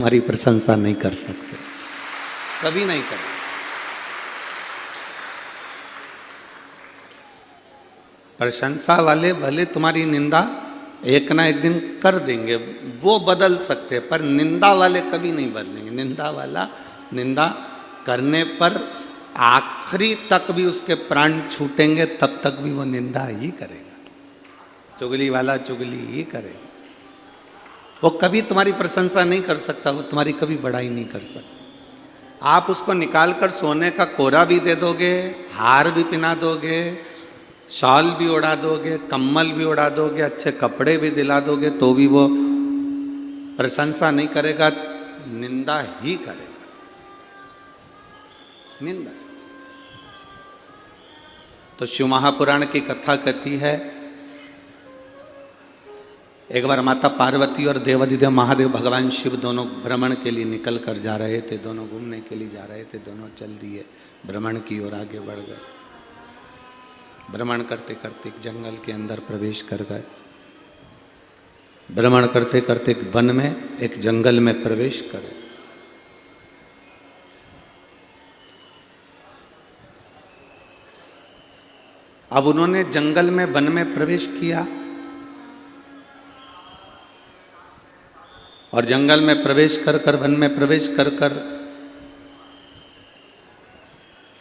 हमारी प्रशंसा नहीं कर सकते, कभी नहीं कर। प्रशंसा वाले भले तुम्हारी निंदा एक ना एक दिन कर देंगे, वो बदल सकते, पर निंदा वाले कभी नहीं बदलेंगे। निंदा वाला निंदा करने पर आखिरी तक भी उसके प्राण छूटेंगे, तब तक भी वो निंदा ही करेगा। चुगली वाला चुगली ही करेगा। वो कभी तुम्हारी प्रशंसा नहीं कर सकता, वो तुम्हारी कभी बड़ाई नहीं कर सकता। आप उसको निकाल कर सोने का कोरा भी दे दोगे, हार भी पहना दोगे, शॉल भी उड़ा दोगे, कम्बल भी उड़ा दोगे, अच्छे कपड़े भी दिला दोगे, तो भी वो प्रशंसा नहीं करेगा, निंदा ही करेगा। निंदा। तो शिव महापुराण की कथा कहती है, एक बार माता पार्वती और देवाधिदेव महादेव भगवान शिव दोनों भ्रमण के लिए निकल कर जा रहे थे। दोनों घूमने के लिए जा रहे थे, दोनों चल दिए भ्रमण की ओर आगे बढ़ गए। भ्रमण करते करते एक जंगल के अंदर प्रवेश कर गए। भ्रमण करते करते एक वन में, एक जंगल में प्रवेश करे। अब उन्होंने जंगल में, वन में प्रवेश किया और जंगल में प्रवेश कर कर, वन में प्रवेश कर कर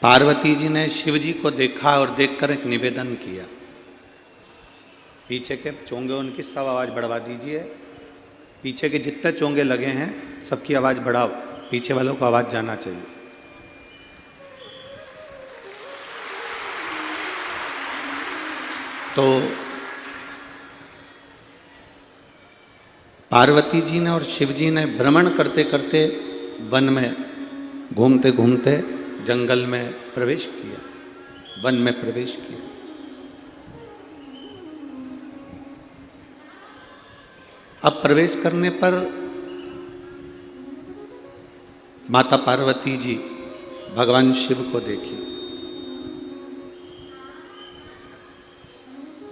पार्वती जी ने शिव जी को देखा और देखकर एक निवेदन किया। पीछे के चोंगे उनकी सब आवाज़ बढ़वा दीजिए। पीछे के जितने चोंगे लगे हैं सबकी आवाज़ बढ़ाओ, पीछे वालों को आवाज़ जाना चाहिए। तो पार्वती जी ने और शिव जी ने भ्रमण करते करते वन में घूमते घूमते जंगल में प्रवेश किया, वन में प्रवेश किया। अब प्रवेश करने पर माता पार्वती जी भगवान शिव को देखी।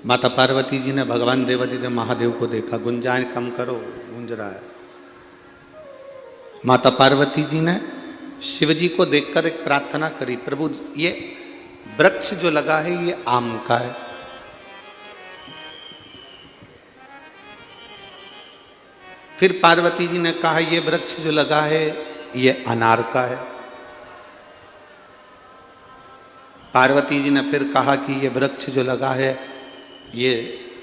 माता पार्वती जी ने भगवान देवाधिदेव महादेव को देखा। गुंजाएं कम करो, गूंज रहा है। माता पार्वती जी ने शिव जी को देखकर एक प्रार्थना करी, प्रभु ये वृक्ष जो लगा है ये आम का है। फिर पार्वती जी ने कहा ये वृक्ष जो लगा है ये अनार का है। पार्वती जी ने फिर कहा कि ये वृक्ष जो लगा है ये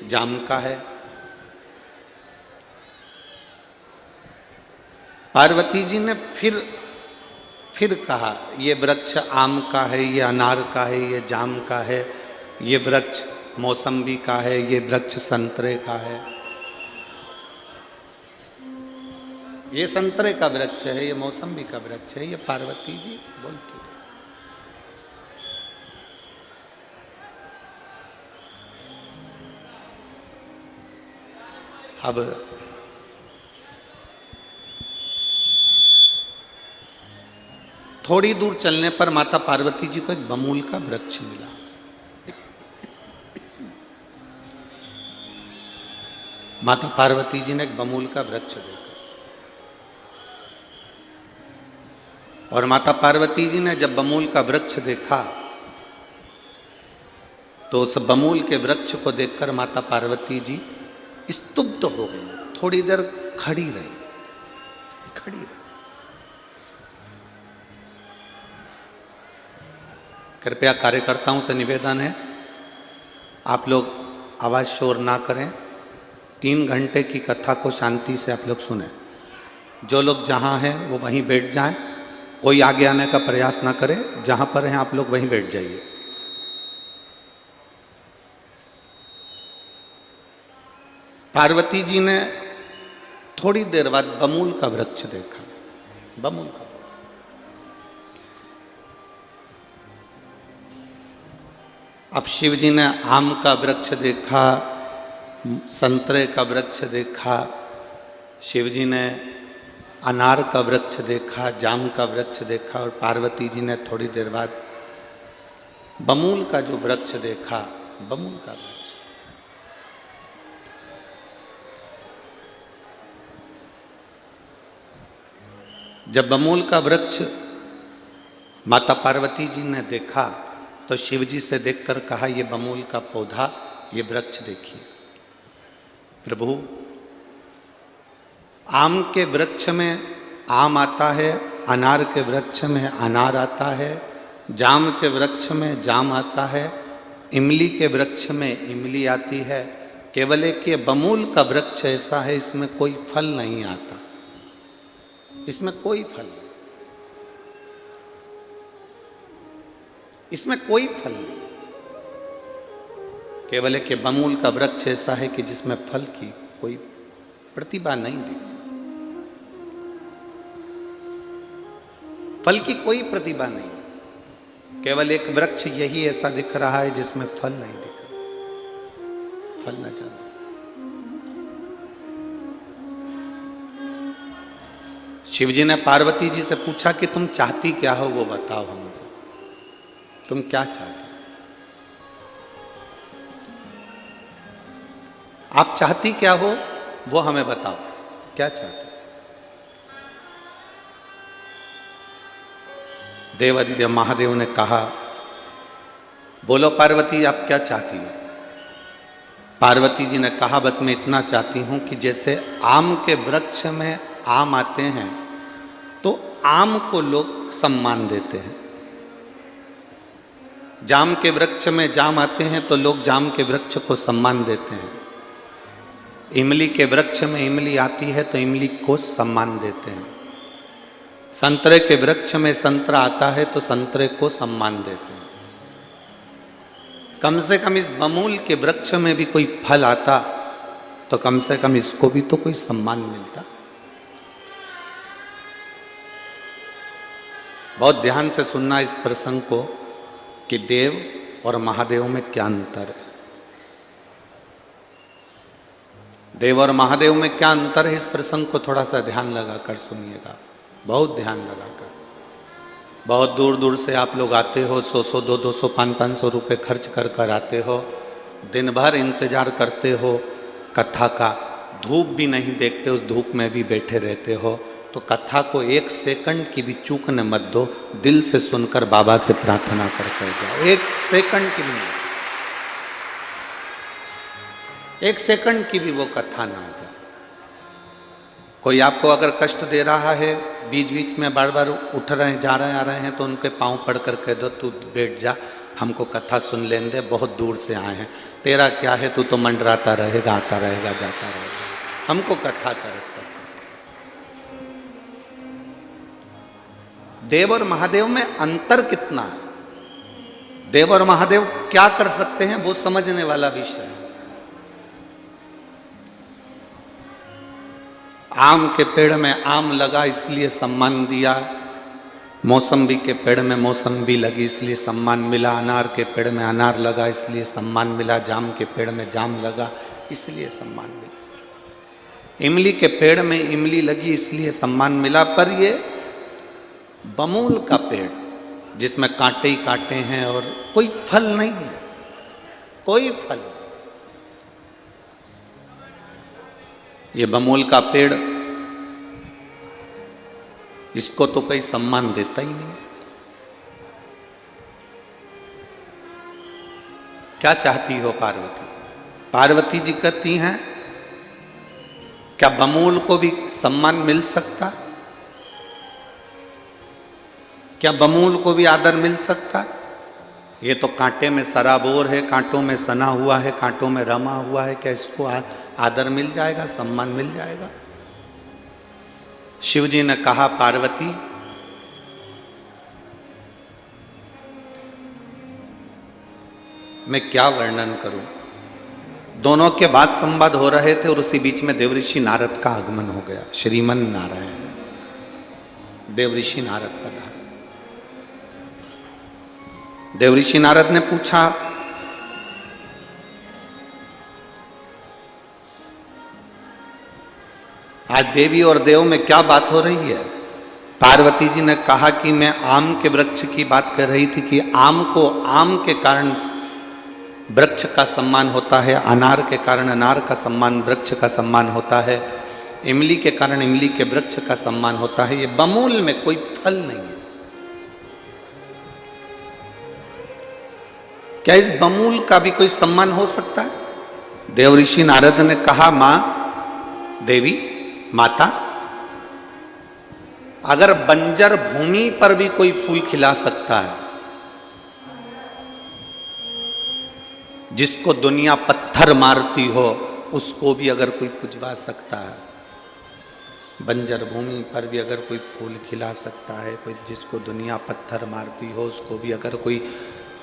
जाम का है। पार्वती जी ने फिर कहा ये वृक्ष आम का है, ये अनार का है, ये जाम का है, ये वृक्ष मौसम्बी का है, ये वृक्ष संतरे का है। ये संतरे का वृक्ष है, ये मौसम्बी का वृक्ष है, ये पार्वती जी बोलती। अब थोड़ी दूर चलने पर माता पार्वती जी को एक बमूल का वृक्ष मिला। माता पार्वती जी ने एक बमूल का वृक्ष देखा और माता पार्वती जी ने जब बमूल का वृक्ष देखा तो उस बमूल के वृक्ष को देखकर माता पार्वती जी स्तुब्ध हो गई। थोड़ी देर खड़ी रही। कृपया कार्यकर्ताओं से निवेदन है, आप लोग आवाज़ शोर ना करें। 3 घंटे की कथा को शांति से आप लोग सुने। जो लोग जहाँ हैं वो वहीं बैठ जाएं, कोई आगे आने का प्रयास ना करे। जहाँ पर हैं आप लोग वहीं बैठ जाइए। पार्वती जी ने थोड़ी देर बाद बमूल का वृक्ष देखा। बमूल का, अब शिव जी ने आम का वृक्ष देखा, संतरे का वृक्ष देखा, शिव जी ने अनार का वृक्ष देखा, जाम का वृक्ष देखा और पार्वती जी ने थोड़ी देर बाद बमूल का जो वृक्ष देखा, बमूल का वृक्ष। जब बमूल का वृक्ष माता पार्वती जी ने देखा तो शिव जी से देखकर कहा, ये बमूल का पौधा, ये वृक्ष देखिए। प्रभु, आम के वृक्ष में आम आता है, अनार के वृक्ष में अनार आता है, जाम के वृक्ष में जाम आता है, इमली के वृक्ष में इमली आती है, केवल एक ये बमूल का वृक्ष ऐसा है इसमें कोई फल नहीं आता, इसमें कोई फल नहीं, इसमें कोई फल नहीं। केवल एक ये बमूल का वृक्ष ऐसा है कि जिसमें फल की कोई प्रतिभा नहीं दिखती, फल की कोई प्रतिभा नहीं। केवल एक वृक्ष यही ऐसा दिख रहा है जिसमें फल नहीं दिख रहा, फल न जाना। शिव जी ने पार्वती जी से पूछा कि तुम चाहती क्या हो, वो बताओ हमको, तुम क्या चाहती, आप चाहती क्या हो वो हमें बताओ, क्या चाहते। देवादिदेव महादेव ने कहा, बोलो पार्वती आप क्या चाहती हो। पार्वती जी ने कहा, बस मैं इतना चाहती हूं कि जैसे आम के वृक्ष में आम आते हैं तो आम को लोग सम्मान देते हैं, जाम के वृक्ष में जाम आते हैं तो लोग जाम के वृक्ष को सम्मान देते हैं, इमली के वृक्ष में इमली आती है तो इमली को सम्मान देते हैं, संतरे के वृक्ष में संतरा आता है तो संतरे को सम्मान देते हैं। कम से कम इस बमूल के वृक्ष में भी कोई फल आता तो कम से कम इसको भी तो कोई सम्मान मिलता। बहुत ध्यान से सुनना इस प्रसंग को कि देव और महादेव में क्या अंतर है। देव और महादेव में क्या अंतर है, इस प्रसंग को थोड़ा सा ध्यान लगाकर सुनिएगा, बहुत ध्यान लगाकर। बहुत दूर दूर से आप लोग आते हो, 100-100, 200-200, 500-500 रुपये खर्च कर कर आते हो, दिन भर इंतजार करते हो कथा का, धूप भी नहीं देखते, उस धूप में भी बैठे रहते हो, तो कथा को 1 सेकंड की भी चूकने मत दो, दिल से सुनकर बाबा से प्रार्थना करके जाओ। 1 सेकंड की भी नहीं, 1 सेकंड की भी वो कथा ना आ जाए। कोई आपको अगर कष्ट दे रहा है, बीच बीच में बार बार उठ रहे हैं, जा रहे हैं, आ रहे हैं, तो उनके पाँव पड़ कर कह दो, तू बैठ जा, हमको कथा सुन लेने दे, बहुत दूर से आए हैं, तेरा क्या है, तू तो मंडराता रहेगा, आता रहेगा, जाता रहेगा, हमको कथा का रास्ता। देव और महादेव में अंतर कितना है, देव और महादेव क्या कर सकते हैं, वो समझने वाला विषय है। आम के पेड़ में आम लगा इसलिए सम्मान दिया, मौसम्बी के पेड़ में मौसम्बी लगी इसलिए सम्मान मिला, अनार के पेड़ में अनार लगा इसलिए सम्मान मिला, जाम के पेड़ में जाम लगा इसलिए सम्मान मिला, इमली के पेड़ में इमली लगी इसलिए सम्मान मिला। पर ये बमूल का पेड़ जिसमें कांटे ही कांटे हैं और कोई फल नहीं है, कोई फल नहीं, ये बमूल का पेड़, इसको तो कोई सम्मान देता ही नहीं। क्या चाहती हो पार्वती? पार्वती जी कहती हैं, क्या बमूल को भी सम्मान मिल सकता? क्या बमूल को भी आदर मिल सकता है? ये तो कांटे में सराबोर है, कांटों में सना हुआ है, कांटों में रमा हुआ है, क्या इसको आदर मिल जाएगा, सम्मान मिल जाएगा? शिव जी ने कहा, पार्वती मैं क्या वर्णन करूं। दोनों के बाद संवाद हो रहे थे और उसी बीच में देवऋषि नारद का आगमन हो गया। श्रीमन नारायण, देवऋषि नारद पधारे। देवऋषि नारद ने पूछा, आज देवी और देव में क्या बात हो रही है? पार्वती जी ने कहा कि मैं आम के वृक्ष की बात कर रही थी कि आम को आम के कारण वृक्ष का सम्मान होता है, अनार के कारण अनार का सम्मान, वृक्ष का सम्मान होता है, इमली के कारण इमली के वृक्ष का सम्मान होता है। ये बमूल में कोई फल नहीं है। क्या इस बमूल का भी कोई सम्मान हो सकता है? देव ऋषि नारद ने कहा, मां देवी माता, अगर बंजर भूमि पर भी कोई फूल खिला सकता है, जिसको दुनिया पत्थर मारती हो उसको भी अगर कोई पुजवा सकता है, बंजर भूमि पर भी अगर कोई फूल खिला सकता है, कोई जिसको दुनिया पत्थर मारती हो उसको भी अगर कोई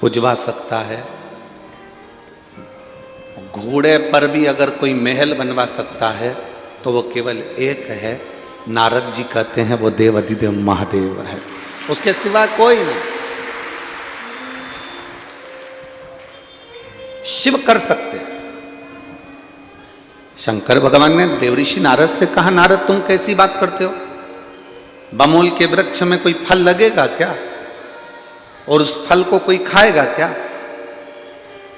पुजवा सकता है, घोड़े पर भी अगर कोई महल बनवा सकता है, तो वो केवल एक है। नारद जी कहते हैं वो देव अधिदेव महादेव है, उसके सिवा कोई नहीं। शिव कर सकते हैं। शंकर भगवान ने देवऋषि नारद से कहा, नारद तुम कैसी बात करते हो? बमूल के वृक्ष में कोई फल लगेगा क्या? और उस फल को कोई खाएगा क्या?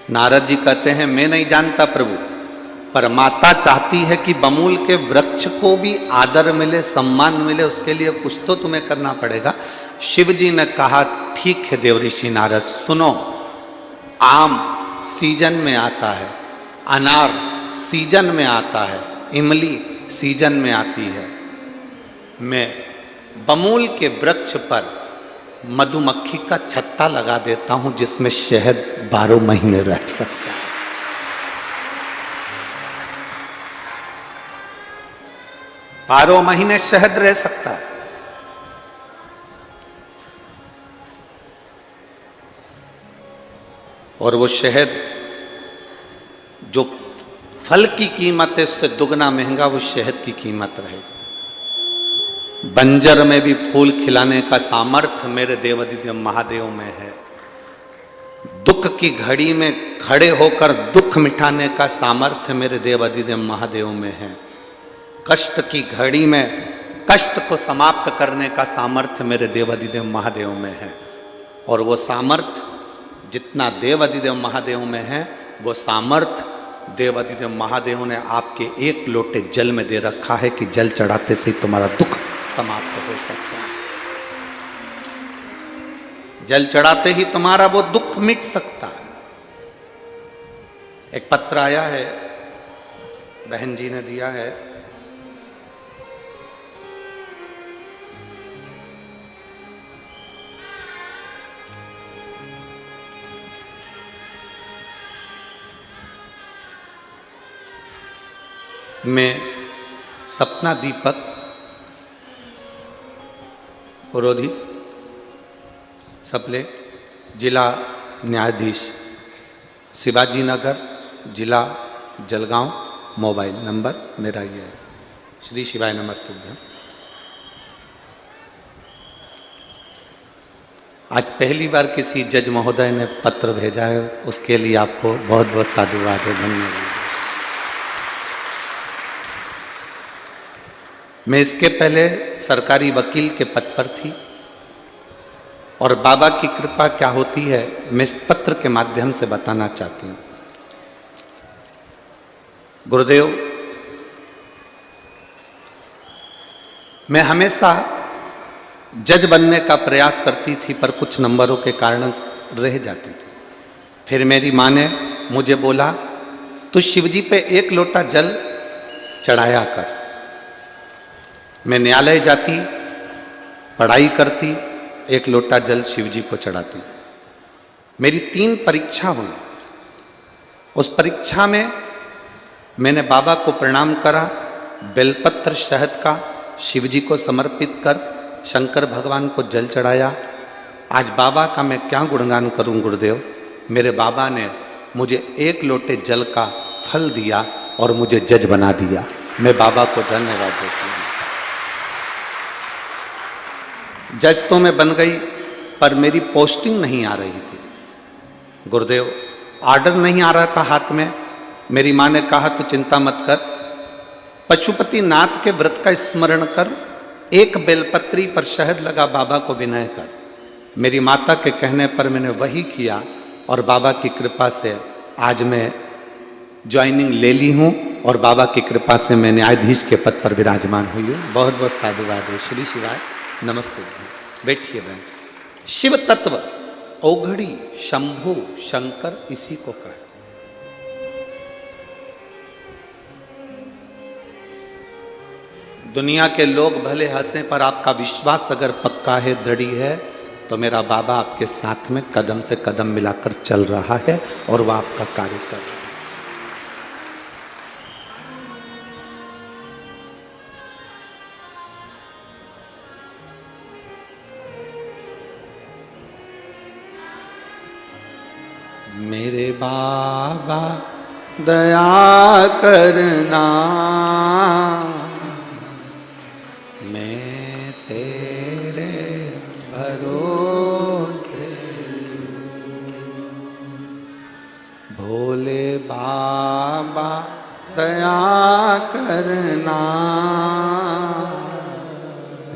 नारद जी कहते हैं, मैं नहीं जानता प्रभु, पर माता चाहती है कि बमूल के वृक्ष को भी आदर मिले, सम्मान मिले, उसके लिए कुछ तो तुम्हें करना पड़ेगा। शिव जी ने कहा, ठीक है देवऋषि नारद, सुनो, आम सीजन में आता है, अनार सीजन में आता है, इमली सीजन में आती है। मैं बमूल के वृक्ष पर मधुमक्खी का छत्ता लगा देता हूं, जिसमें शहद 12 महीने रह सकता है। बारह महीने शहद रह सकता है। और वो शहद जो फल की कीमत है उससे दुगना महंगा वो शहद की कीमत रहेगी। बंजर में भी फूल खिलाने का सामर्थ्य मेरे देवाधिदेव महादेव में है। दुख की घड़ी में खड़े होकर दुख मिटाने का सामर्थ्य मेरे देवाधिदेव महादेव में है। कष्ट की घड़ी में कष्ट को समाप्त करने का सामर्थ्य मेरे देवाधिदेव महादेव में है। और वो सामर्थ्य जितना देवाधिदेव महादेव में है, वो सामर्थ्य देवाधिदेव महादेव ने आपके एक लोटे जल में दे रखा है कि जल चढ़ाते से तुम्हारा दुख समाप्त हो सकता है। जल चढ़ाते ही तुम्हारा वो दुख मिट सकता है। एक पत्र आया है, बहन जी ने दिया है। मैं सपना दीपक पुरोहित सपले, जिला न्यायाधीश शिवाजी नगर, जिला जलगांव, मोबाइल नंबर मेरा ये है। श्री शिवाय नमस्तुभ्यम। आज पहली बार किसी जज महोदय ने पत्र भेजा है, उसके लिए आपको बहुत बहुत साधुवाद है, धन्यवाद। मैं इसके पहले सरकारी वकील के पद पर थी और बाबा की कृपा क्या होती है मैं इस पत्र के माध्यम से बताना चाहती हूँ। गुरुदेव, मैं हमेशा जज बनने का प्रयास करती थी, पर कुछ नंबरों के कारण रह जाती थी। फिर मेरी माँ ने मुझे बोला, तू शिवजी पे एक लोटा जल चढ़ाया कर। मैं न्यायालय जाती, पढ़ाई करती, एक लोटा जल शिवजी को चढ़ाती। मेरी 3 परीक्षा हुई। उस परीक्षा में मैंने बाबा को प्रणाम करा, बेलपत्र शहद का शिवजी को समर्पित कर शंकर भगवान को जल चढ़ाया। आज बाबा का मैं क्या गुणगान करूं गुरुदेव। मेरे बाबा ने मुझे एक लोटे जल का फल दिया और मुझे जज बना दिया। मैं बाबा को धन्यवाद देता हूँ। जज तो मैं बन गई, पर मेरी पोस्टिंग नहीं आ रही थी गुरुदेव। आर्डर नहीं आ रहा था हाथ में। मेरी माँ ने कहा, तू चिंता मत कर, पशुपति नाथ के व्रत का स्मरण कर, एक बेलपत्री पर शहद लगा, बाबा को विनय कर। मेरी माता के कहने पर मैंने वही किया और बाबा की कृपा से आज मैं ज्वाइनिंग ले ली हूँ और बाबा की कृपा से मैं न्यायाधीश के पद पर विराजमान हुई हूँ। बहुत बहुत साधुवाद है। श्री शिवाय, नमस्ते। बैठिए बहन। शिव तत्व औघड़ी, शंभु, शंकर, इसी को कहा। दुनिया के लोग भले हंसे, पर आपका विश्वास अगर पक्का है, दृढ़ है, तो मेरा बाबा आपके साथ में कदम से कदम मिलाकर चल रहा है और वह आपका कार्य कर रहा है। मेरे बाबा दया करना, मैं तेरे भरोसे, भोले बाबा दया करना,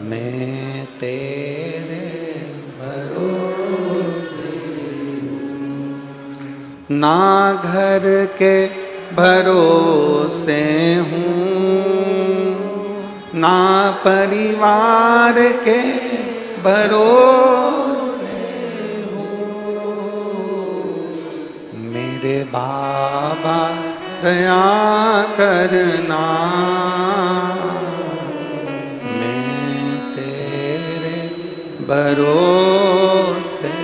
मैं तेरे भरोसे, ना घर के भरोसे हूँ, ना परिवार के भरोसे हूँ, मेरे बाबा दया करना, मैं तेरे भरोसे,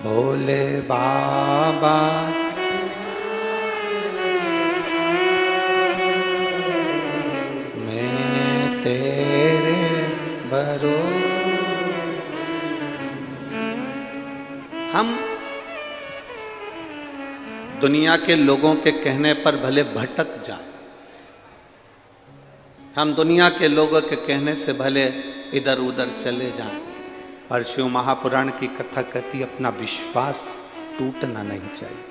भोले बाबा मैं तेरे भरोसे। हम दुनिया के लोगों के कहने पर भले भटक जाए, हम दुनिया के लोगों के कहने से भले इधर उधर चले जाएं, पर शिव महापुराण की कथा कहती अपना विश्वास टूटना नहीं चाहिए,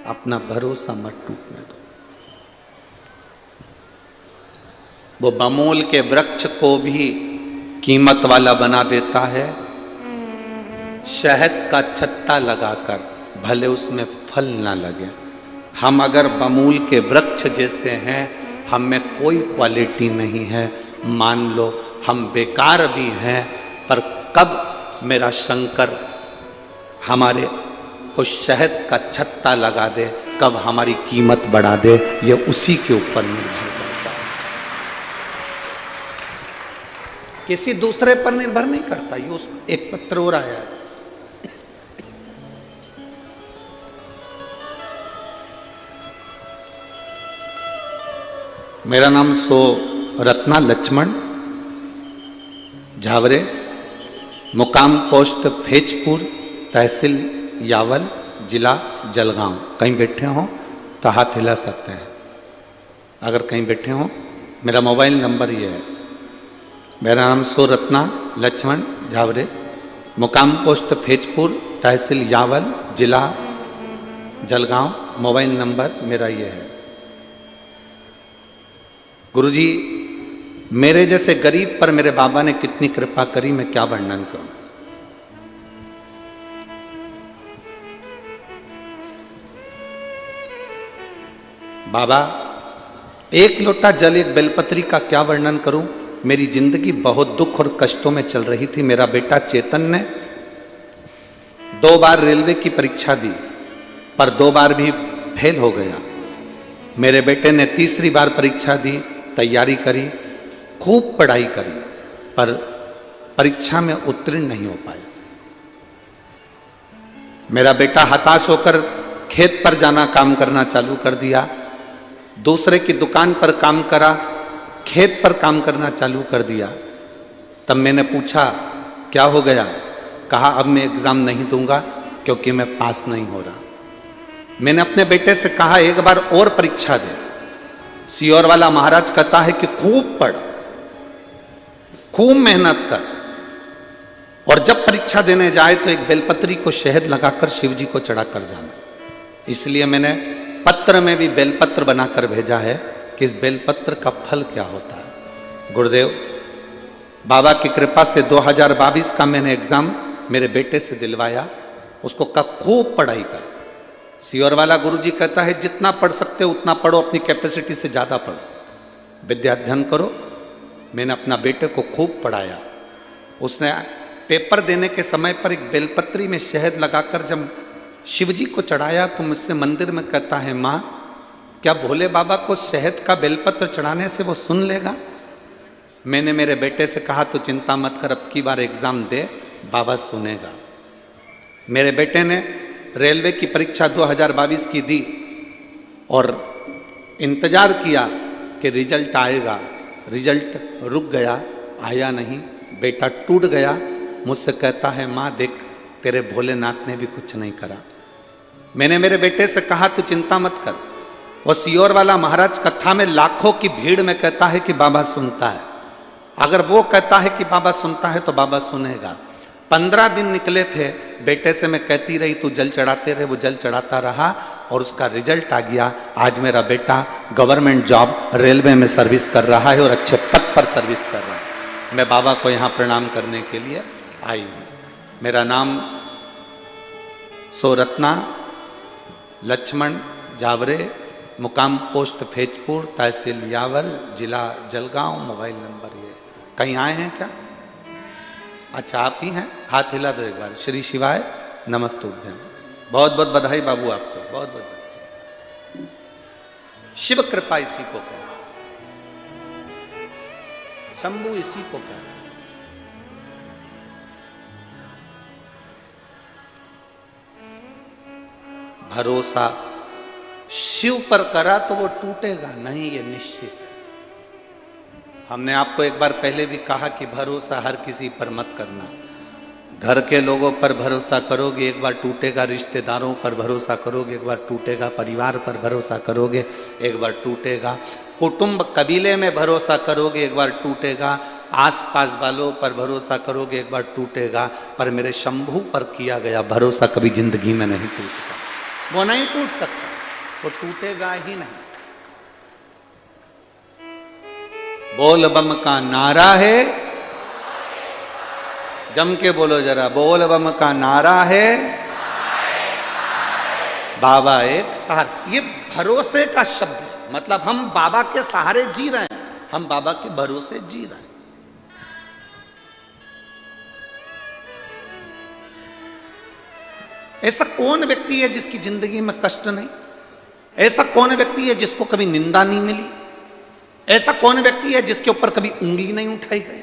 अपना भरोसा मत टूटने दो। वो बमोल के वृक्ष को भी कीमत वाला बना देता है, शहद का छत्ता लगाकर, भले उसमें फल ना लगे। हम अगर बमूल के वृक्ष जैसे हैं, हम में कोई क्वालिटी नहीं है, मान लो हम बेकार भी हैं, पर कब मेरा शंकर हमारे को शहद का छत्ता लगा दे, कब हमारी कीमत बढ़ा दे, ये उसी के ऊपर निर्भर करता है, किसी दूसरे पर निर्भर नहीं करता। ये उस एक पत्र और आया है, मेरा नाम सो रत्ना लक्ष्मण झावरे, मुकाम पोस्ट फेजपुर, तहसील यावल, जिला जलगांव। कहीं बैठे हों तो हाथ हिला सकते हैं, अगर कहीं बैठे हों। मेरा मोबाइल नंबर ये है। मेरा नाम सो रत्ना लक्ष्मण झावरे, मुकाम पोस्ट फेजपुर, तहसील यावल, जिला जलगांव। मोबाइल नंबर मेरा ये है। गुरुजी, मेरे जैसे गरीब पर मेरे बाबा ने कितनी कृपा करी, मैं क्या वर्णन करूं। बाबा, एक लोटा जल, एक बेलपत्री का क्या वर्णन करूं। मेरी जिंदगी बहुत दुख और कष्टों में चल रही थी। मेरा बेटा चेतन ने 2 बार रेलवे की परीक्षा दी, पर 2 बार भी फेल हो गया। मेरे बेटे ने तीसरी बार परीक्षा दी, तैयारी करी, खूब पढ़ाई करी, पर परीक्षा में उत्तीर्ण नहीं हो पाया। मेरा बेटा हताश होकर खेत पर जाना काम करना चालू कर दिया, दूसरे की दुकान पर काम करा, खेत पर काम करना चालू कर दिया। तब मैंने पूछा क्या हो गया। कहा अब मैं एग्जाम नहीं दूंगा क्योंकि मैं पास नहीं हो रहा। मैंने अपने बेटे से कहा एक बार और परीक्षा दे। सियोर वाला महाराज कहता है कि खूब पढ़, खूब मेहनत कर, और जब परीक्षा देने जाए तो एक बेलपत्री को शहद लगाकर शिव जी को चढ़ा कर जाना। इसलिए मैंने पत्र में भी बेलपत्र बनाकर भेजा है कि इस बेलपत्र का फल क्या होता है। गुरुदेव, बाबा की कृपा से 2022 का मैंने एग्जाम मेरे बेटे से दिलवाया। उसको कहा खूब पढ़ाई कर, सियोर वाला गुरुजी कहता है जितना पढ़ सकते हो उतना पढ़ो, अपनी कैपेसिटी से ज़्यादा पढ़ो, विद्या अध्ययन करो। मैंने अपना बेटे को खूब पढ़ाया। उसने पेपर देने के समय पर एक बेलपत्री में शहद लगाकर जब शिवजी को चढ़ाया तो मुझसे मंदिर में कहता है, माँ क्या भोले बाबा को शहद का बेलपत्र चढ़ाने से वो सुन लेगा? मैंने मेरे बेटे से कहा तो चिंता मत कर, अब की बार एग्जाम दे, बाबा सुनेगा। मेरे बेटे ने रेलवे की परीक्षा 2022 की दी और इंतजार किया कि रिजल्ट आएगा। रिजल्ट रुक गया, आया नहीं। बेटा टूट गया। मुझसे कहता है, माँ देख तेरे भोलेनाथ ने भी कुछ नहीं करा। मैंने मेरे बेटे से कहा तू चिंता मत कर, वो सियोर वाला महाराज कथा में लाखों की भीड़ में कहता है कि बाबा सुनता है। अगर वो कहता है कि बाबा सुनता है तो बाबा सुनेगा। 15 दिन निकले थे, बेटे से मैं कहती रही तू जल चढ़ाते रहे, वो जल चढ़ाता रहा और उसका रिजल्ट आ गया। आज मेरा बेटा गवर्नमेंट जॉब रेलवे में सर्विस कर रहा है और अच्छे पद पर सर्विस कर रहा है। मैं बाबा को यहाँ प्रणाम करने के लिए आई हूँ। मेरा नाम सोरत्ना लक्ष्मण जावरे, मुकाम पोस्ट फैजपुर, तहसील यावल, जिला जलगांव, मोबाइल नंबर ये। कहीं आए हैं क्या? अच्छा आप ही हैं, हाथ हिला दो एक बार। श्री शिवाय नमस्तुभ्यम। बहुत बहुत बधाई बाबू आपको, बहुत बहुत बधाई। शिव कृपा इसी को कहते हैं, शंभु इसी को कहते हैं। भरोसा शिव पर करा तो वो टूटेगा नहीं, ये निश्चित है। हमने आपको एक बार पहले भी कहा कि भरोसा हर किसी पर मत करना। घर के लोगों पर भरोसा करोगे एक बार टूटेगा, रिश्तेदारों पर भरोसा करोगे एक बार टूटेगा, परिवार पर भरोसा करोगे एक बार टूटेगा, कुटुंब कबीले में भरोसा करोगे एक बार टूटेगा, आसपास वालों पर भरोसा करोगे एक बार टूटेगा, पर मेरे शंभू पर किया गया भरोसा कभी जिंदगी में नहीं टूटता। वो नहीं टूट सकता, वो टूटेगा ही नहीं। बोल बम का नारा है, जम के बोलो जरा, बोल बम का नारा है, बाबा एक सहारा। ये भरोसे का शब्द है, मतलब हम बाबा के सहारे जी रहे हैं, हम बाबा के भरोसे जी रहे हैं। ऐसा कौन व्यक्ति है जिसकी जिंदगी में कष्ट नहीं? ऐसा कौन व्यक्ति है जिसको कभी निंदा नहीं मिली? ऐसा कौन व्यक्ति है जिसके ऊपर कभी उंगली नहीं उठाई गई?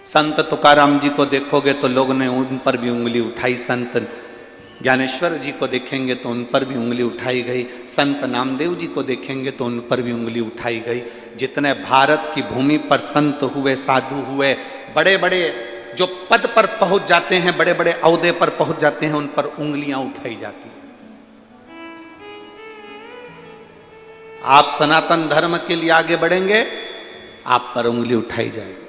संत तुकाराम जी को देखोगे तो लोगों ने उन पर भी उंगली उठाई, संत ज्ञानेश्वर जी को देखेंगे तो उन पर भी उंगली उठाई गई, संत नामदेव जी को देखेंगे तो उन पर भी उंगली उठाई गई। जितने भारत की भूमि पर संत हुए, साधु हुए, बड़े बड़े जो पद पर पहुंच जाते हैं, बड़े बड़े औहदे पर पहुंच जाते हैं, उन पर उंगलियां उठाई जाती हैं। आप सनातन धर्म के लिए आगे बढ़ेंगे, आप पर उंगली उठाई जाएगी।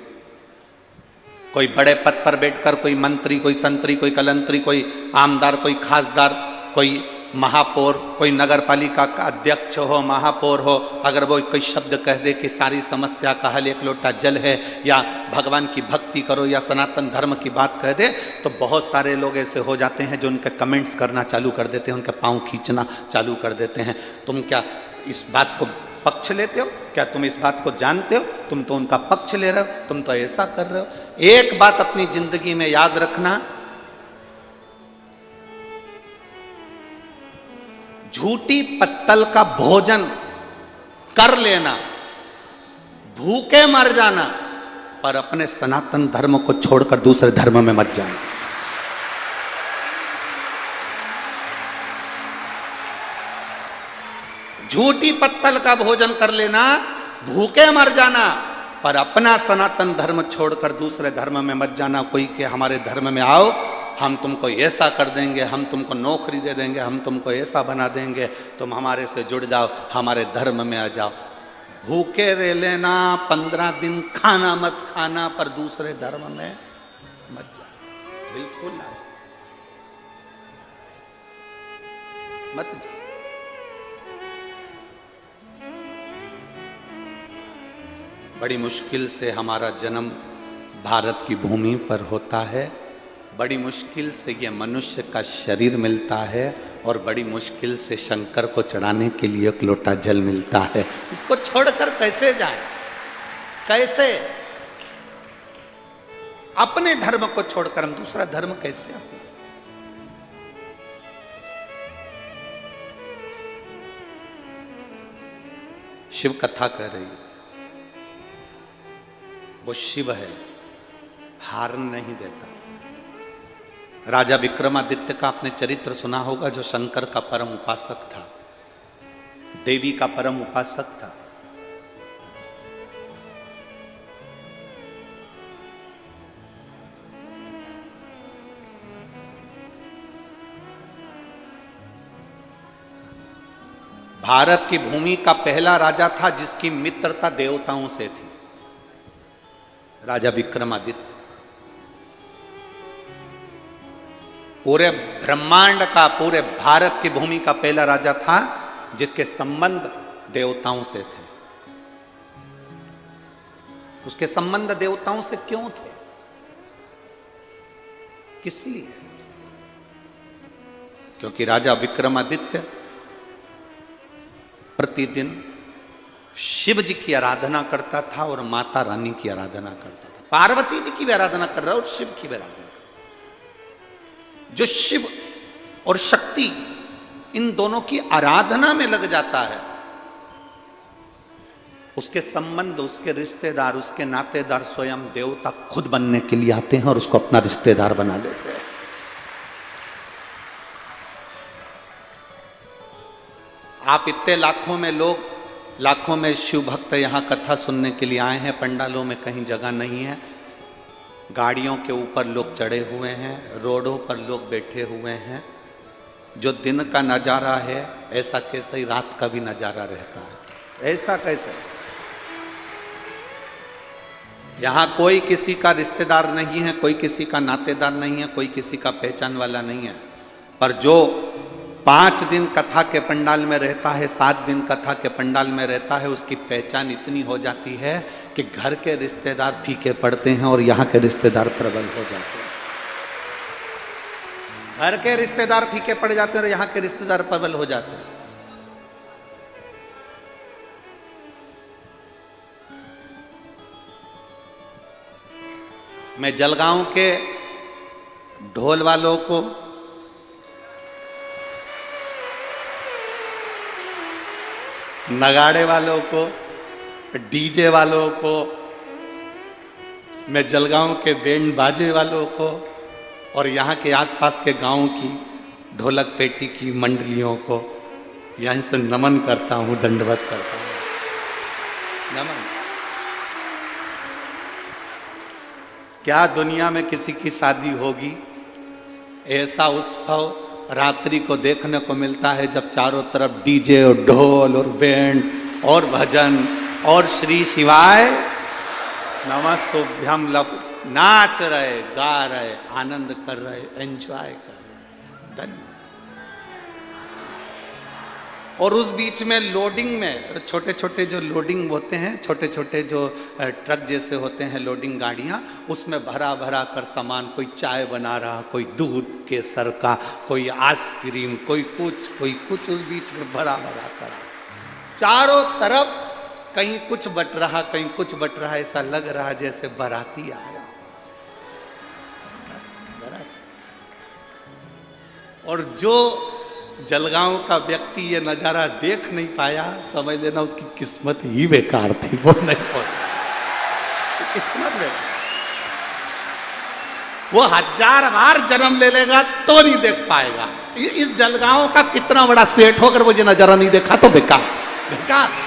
कोई बड़े पद पर बैठकर, कोई मंत्री, कोई संतरी, कोई कलंतरी, कोई आमदार, कोई खासदार, कोई महापौर, कोई नगर पालिका का अध्यक्ष हो, महापौर हो, अगर वो कोई शब्द कह दे कि सारी समस्या का हल एक लोटा जल है, या भगवान की भक्ति करो, या सनातन धर्म की बात कह दे, तो बहुत सारे लोग ऐसे हो जाते हैं जो उनके कमेंट्स करना चालू कर देते हैं, उनके पाँव खींचना चालू कर देते हैं। तुम क्या इस बात को पक्ष लेते हो? क्या तुम इस बात को जानते हो? तुम तो उनका पक्ष ले रहे हो, तुम तो ऐसा कर रहे हो। एक बात अपनी जिंदगी में याद रखना, झूठी पत्तल का भोजन कर लेना, भूखे मर जाना, पर अपने सनातन धर्म को छोड़कर दूसरे धर्म में मत जाना। झूठी पत्तल का भोजन कर लेना, भूखे मर जाना, पर अपना सनातन धर्म छोड़कर दूसरे धर्म में मत जाना। कोई के हमारे धर्म में आओ, हम तुमको ऐसा कर देंगे, हम तुमको नौकरी दे देंगे, हम तुमको ऐसा बना देंगे, तुम हमारे से जुड़ जाओ, हमारे धर्म में आ जाओ। भूखे रह लेना, 15 दिन खाना मत खाना, पर दूसरे धर्म में मत जाओ, बिल्कुल ना, मत जाओ। बड़ी मुश्किल से हमारा जन्म भारत की भूमि पर होता है, बड़ी मुश्किल से ये मनुष्य का शरीर मिलता है और बड़ी मुश्किल से शंकर को चढ़ाने के लिए एक लोटा जल मिलता है। इसको छोड़कर कैसे जाए? कैसे? अपने धर्म को छोड़कर हम दूसरा धर्म कैसे अपने? शिव कथा कह रही है, वो शिव है, हार नहीं देता। राजा विक्रमादित्य का आपने चरित्र सुना होगा, जो शंकर का परम उपासक था, देवी का परम उपासक था। भारत की भूमि का पहला राजा था जिसकी मित्रता देवताओं से थी, राजा विक्रमादित्य। पूरे ब्रह्मांड का, पूरे भारत की भूमि का पहला राजा था जिसके संबंध देवताओं से थे। उसके संबंध देवताओं से क्यों थे? किस लिए? क्योंकि राजा विक्रमादित्य प्रतिदिन शिव जी की आराधना करता था और माता रानी की आराधना करता था। पार्वती जी की भी आराधना कर रहा है और शिव की भी आराधना कर रहा है। जो शिव और शक्ति इन दोनों की आराधना में लग जाता है, उसके संबंध, उसके रिश्तेदार, उसके नातेदार स्वयं देवता खुद बनने के लिए आते हैं और उसको अपना रिश्तेदार बना लेते हैं। आप इतने लाखों में लोग, लाखों में शिव भक्त यहां कथा सुनने के लिए आए हैं, पंडालों में कहीं जगह नहीं है, गाड़ियों के ऊपर लोग चढ़े हुए हैं, रोडों पर लोग बैठे हुए हैं। जो दिन का नज़ारा है ऐसा कैसे ही रात का भी नज़ारा रहता है? ऐसा कैसे? यहाँ कोई किसी का रिश्तेदार नहीं है, कोई किसी का नातेदार नहीं है, कोई किसी का पहचान वाला नहीं है। पर जो 5 दिन कथा के पंडाल में रहता है, 7 दिन कथा के पंडाल में रहता है, उसकी पहचान इतनी हो जाती है कि घर के रिश्तेदार फीके पड़ते हैं और यहाँ के रिश्तेदार प्रबल हो जाते हैं। घर के रिश्तेदार फीके पड़ जाते हैं और यहाँ के रिश्तेदार प्रबल हो जाते हैं। मैं जलगांव के ढोल वालों को, नगाड़े वालों को, डीजे वालों को, मैं जलगांव के बैंड बाजे वालों को और यहाँ के आसपास के गांव की ढोलक पेटी की मंडलियों को यहीं से नमन करता हूँ, दंडवत करता हूँ। नमन। क्या दुनिया में किसी की शादी होगी, ऐसा उत्सव रात्रि को देखने को मिलता है जब चारों तरफ डीजे और ढोल और बैंड और भजन और श्री शिवाय नमस्तुभ्यम नाच रहे, गा रहे, आनंद कर रहे, एंजॉय कर रहे। धन्यवाद। और उस बीच में लोडिंग में छोटे छोटे जो लोडिंग होते हैं, छोटे छोटे जो ट्रक जैसे होते हैं लोडिंग गाड़ियाँ, उसमें भरा भरा कर सामान, कोई चाय बना रहा, कोई दूध केसर का, कोई आइसक्रीम, कोई कुछ उस बीच में भरा भरा कर चारों तरफ कहीं कुछ बट रहा, कहीं कुछ बट रहा, ऐसा लग रहा जैसे बाराती आया। और जो जलगांव का व्यक्ति ये नज़ारा देख नहीं पाया, समझ लेना उसकी किस्मत ही बेकार थी, वो नहीं पहुंचा। किस्मत में वो 1000 बार जन्म ले लेगा तो नहीं देख पाएगा। इस जलगांव का कितना बड़ा सेठ होकर वो ये नज़ारा नहीं देखा तो बेकार बेकार।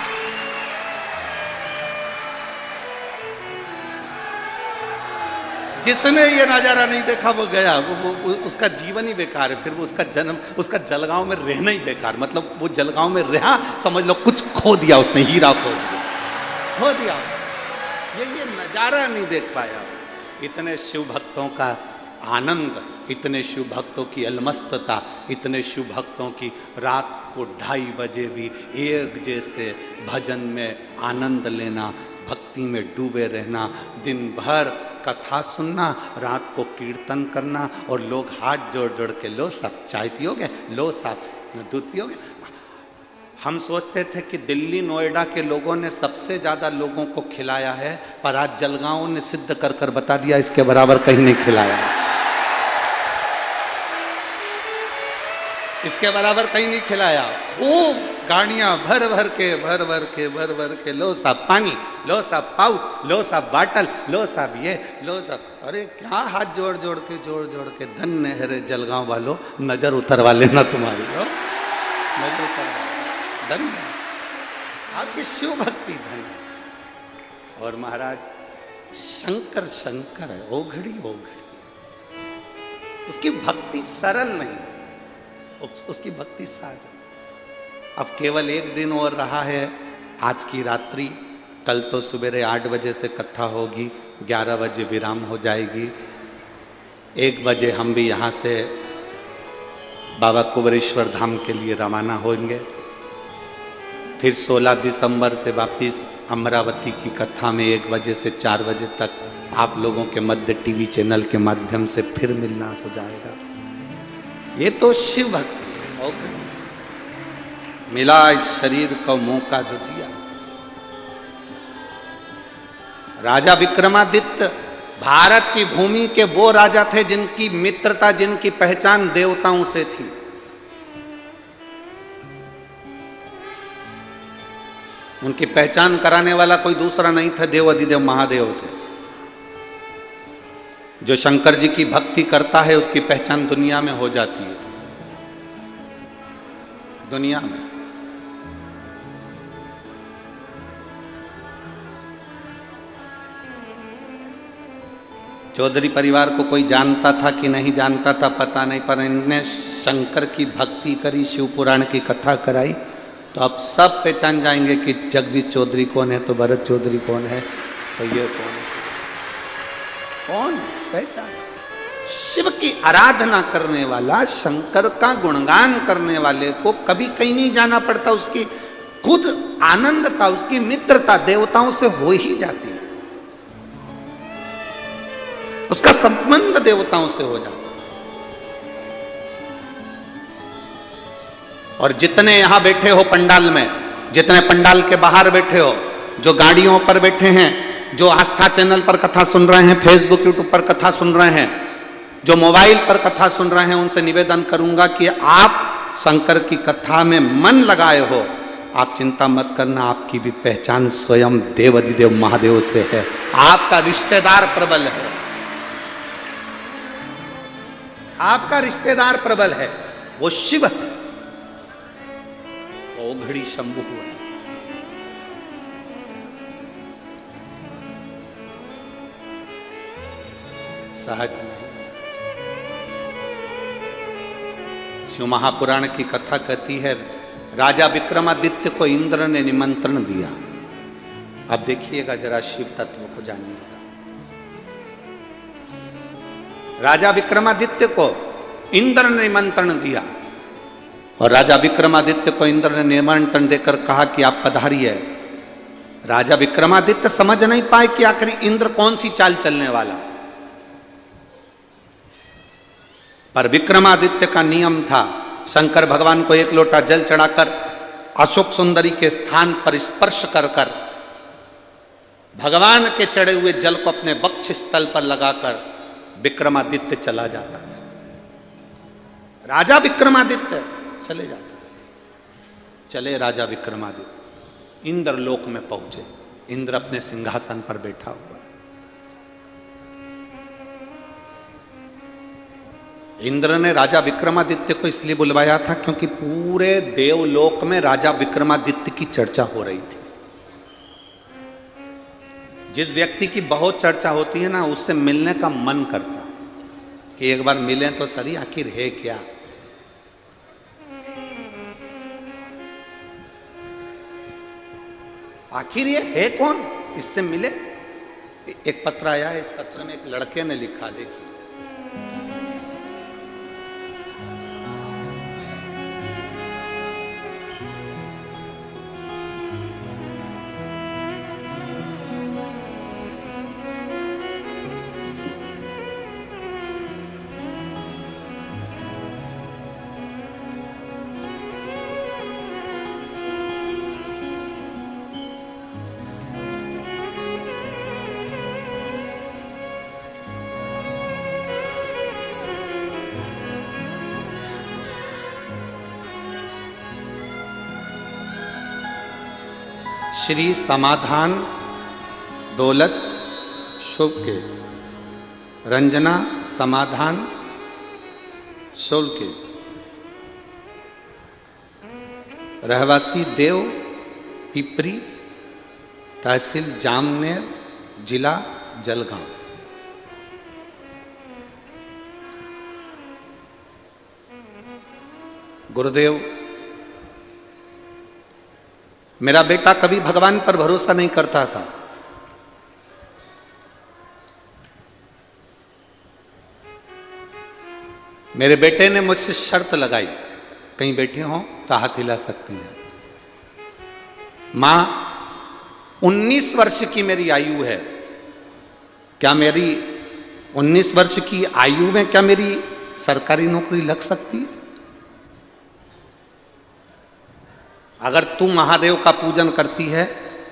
जिसने ये नज़ारा नहीं देखा वो गया, वो उसका जीवन ही बेकार है। फिर वो उसका जन्म, उसका जलगांव में रहना ही बेकार। मतलब वो जलगांव में रहा, समझ लो कुछ खो दिया उसने, हीरा खो दिया। ये नज़ारा नहीं देख पाया। इतने शिव भक्तों का आनंद, इतने शिव भक्तों की अलमस्तता, इतने शिव भक्तों की रात को 2:30 बजे भी एक जैसे भजन में आनंद लेना, भक्ति में डूबे रहना, दिन भर कथा सुनना, रात को कीर्तन करना, और लोग हाथ जोड़ जोड़ के लो साहब चाय पियोगे, लो साहब दूध पियोगे। हम सोचते थे कि दिल्ली नोएडा के लोगों ने सबसे ज़्यादा लोगों को खिलाया है, पर आज जलगांव ने सिद्ध कर कर बता दिया इसके बराबर कहीं नहीं खिलाया, इसके बराबर कहीं नहीं खिलाया। खूब गाड़ियां भर भर के लो साहब पानी, लो साहब पाउच, लो साहब बाटल, लो साहब ये, लो साहब। अरे क्या हाथ जोड़ जोड़ के धन्य है रे जलगांव वालों, नजर उतरवा लेना तुम्हारी, हो नजर उतरवा, धन्य आपकी शिव भक्ति धन्य। और महाराज शंकर शंकर है, ओघड़ी ओघड़ी, उसकी भक्ति सरल नहीं, उसकी भक्ति साज। अब केवल एक दिन और रहा है, आज की रात्रि, कल तो सवेरे 8 बजे से कथा होगी, 11 बजे विराम हो जाएगी, 1 बजे हम भी यहाँ से बाबा कुबेरेश्वर धाम के लिए रवाना होंगे। फिर 16 दिसंबर से वापिस अमरावती की कथा में 1 बजे से 4 बजे तक आप लोगों के मध्य टीवी चैनल के माध्यम से फिर मिलना हो जाएगा। ये तो शिव भक्ति है, मिला इस शरीर को मौका जो दिया। राजा विक्रमादित्य भारत की भूमि के वो राजा थे जिनकी मित्रता, जिनकी पहचान देवताओं से थी। उनकी पहचान कराने वाला कोई दूसरा नहीं था, देव अधिदेव महादेव थे। जो शंकर जी की भक्ति करता है उसकी पहचान दुनिया में हो जाती है, दुनिया में। चौधरी परिवार को कोई जानता था कि नहीं जानता था पता नहीं, पर इनने शंकर की भक्ति करी, शिव पुराण की कथा कराई, तो अब सब पहचान जाएंगे कि जगदीश चौधरी कौन है, तो भरत चौधरी कौन है, तो ये कौन है, कौन पहचान। शिव की आराधना करने वाला, शंकर का गुणगान करने वाले को कभी कहीं नहीं जाना पड़ता, उसकी खुद आनंदता, उसकी मित्रता देवताओं से हो ही जाती है, उसका संबंध देवताओं से हो जाता है। और जितने यहां बैठे हो पंडाल में, जितने पंडाल के बाहर बैठे हो, जो गाड़ियों पर बैठे हैं, जो आस्था चैनल पर कथा सुन रहे हैं, फेसबुक यूट्यूब पर कथा सुन रहे हैं, जो मोबाइल पर कथा सुन रहे हैं, उनसे निवेदन करूंगा कि आप शंकर की कथा में मन लगाए हो, आप चिंता मत करना, आपकी भी पहचान स्वयं देव अधिदेव महादेव से है। आपका रिश्तेदार प्रबल है, आपका रिश्तेदार प्रबल है, वो शिव है, ओघड़ी शंभु है। सहज नहीं। शिव महापुराण की कथा कहती है, राजा विक्रमादित्य को इंद्र ने निमंत्रण दिया। अब देखिएगा जरा, शिव तत्व को जानिएगा। राजा विक्रमादित्य को इंद्र ने निमंत्रण दिया, और राजा विक्रमादित्य को इंद्र ने निमंत्रण देकर कहा कि आप पधारिए। राजा विक्रमादित्य समझ नहीं पाए कि आखिर इंद्र कौन सी चाल चलने वाला, पर विक्रमादित्य का नियम था, शंकर भगवान को 1 लोटा जल चढ़ाकर अशोक सुंदरी के स्थान पर स्पर्श कर कर भगवान के चढ़े हुए जल को अपने वक्ष स्थल पर लगाकर विक्रमादित्य चला जाता था। राजा विक्रमादित्य चले जाते थे। चले राजा विक्रमादित्य, इंद्र लोक में पहुंचे। इंद्र अपने सिंहासन पर बैठा हुआ। इंद्र ने राजा विक्रमादित्य को इसलिए बुलवाया था क्योंकि पूरे देवलोक में राजा विक्रमादित्य की चर्चा हो रही थी। जिस व्यक्ति की बहुत चर्चा होती है ना, उससे मिलने का मन करता कि एक बार मिलें तो सही, आखिर है क्या। आखिर ये है कौन, इससे मिले। एक पत्र आया है, इस पत्र में एक लड़के ने लिखा, देखिए। श्री समाधान दौलत शुभ के, रंजना समाधान शुल्क के, रहवासी देव पिपरी, तहसील जामनेर, जिला जलगांव। गुरुदेव, मेरा बेटा कभी भगवान पर भरोसा नहीं करता था। मेरे बेटे ने मुझसे शर्त लगाई, कहीं बैठे हो तो हाथ हिला सकती हैं। मां, 19 वर्ष की मेरी आयु है, क्या मेरी 19 वर्ष की आयु में क्या मेरी सरकारी नौकरी लग सकती है? अगर तू महादेव का पूजन करती है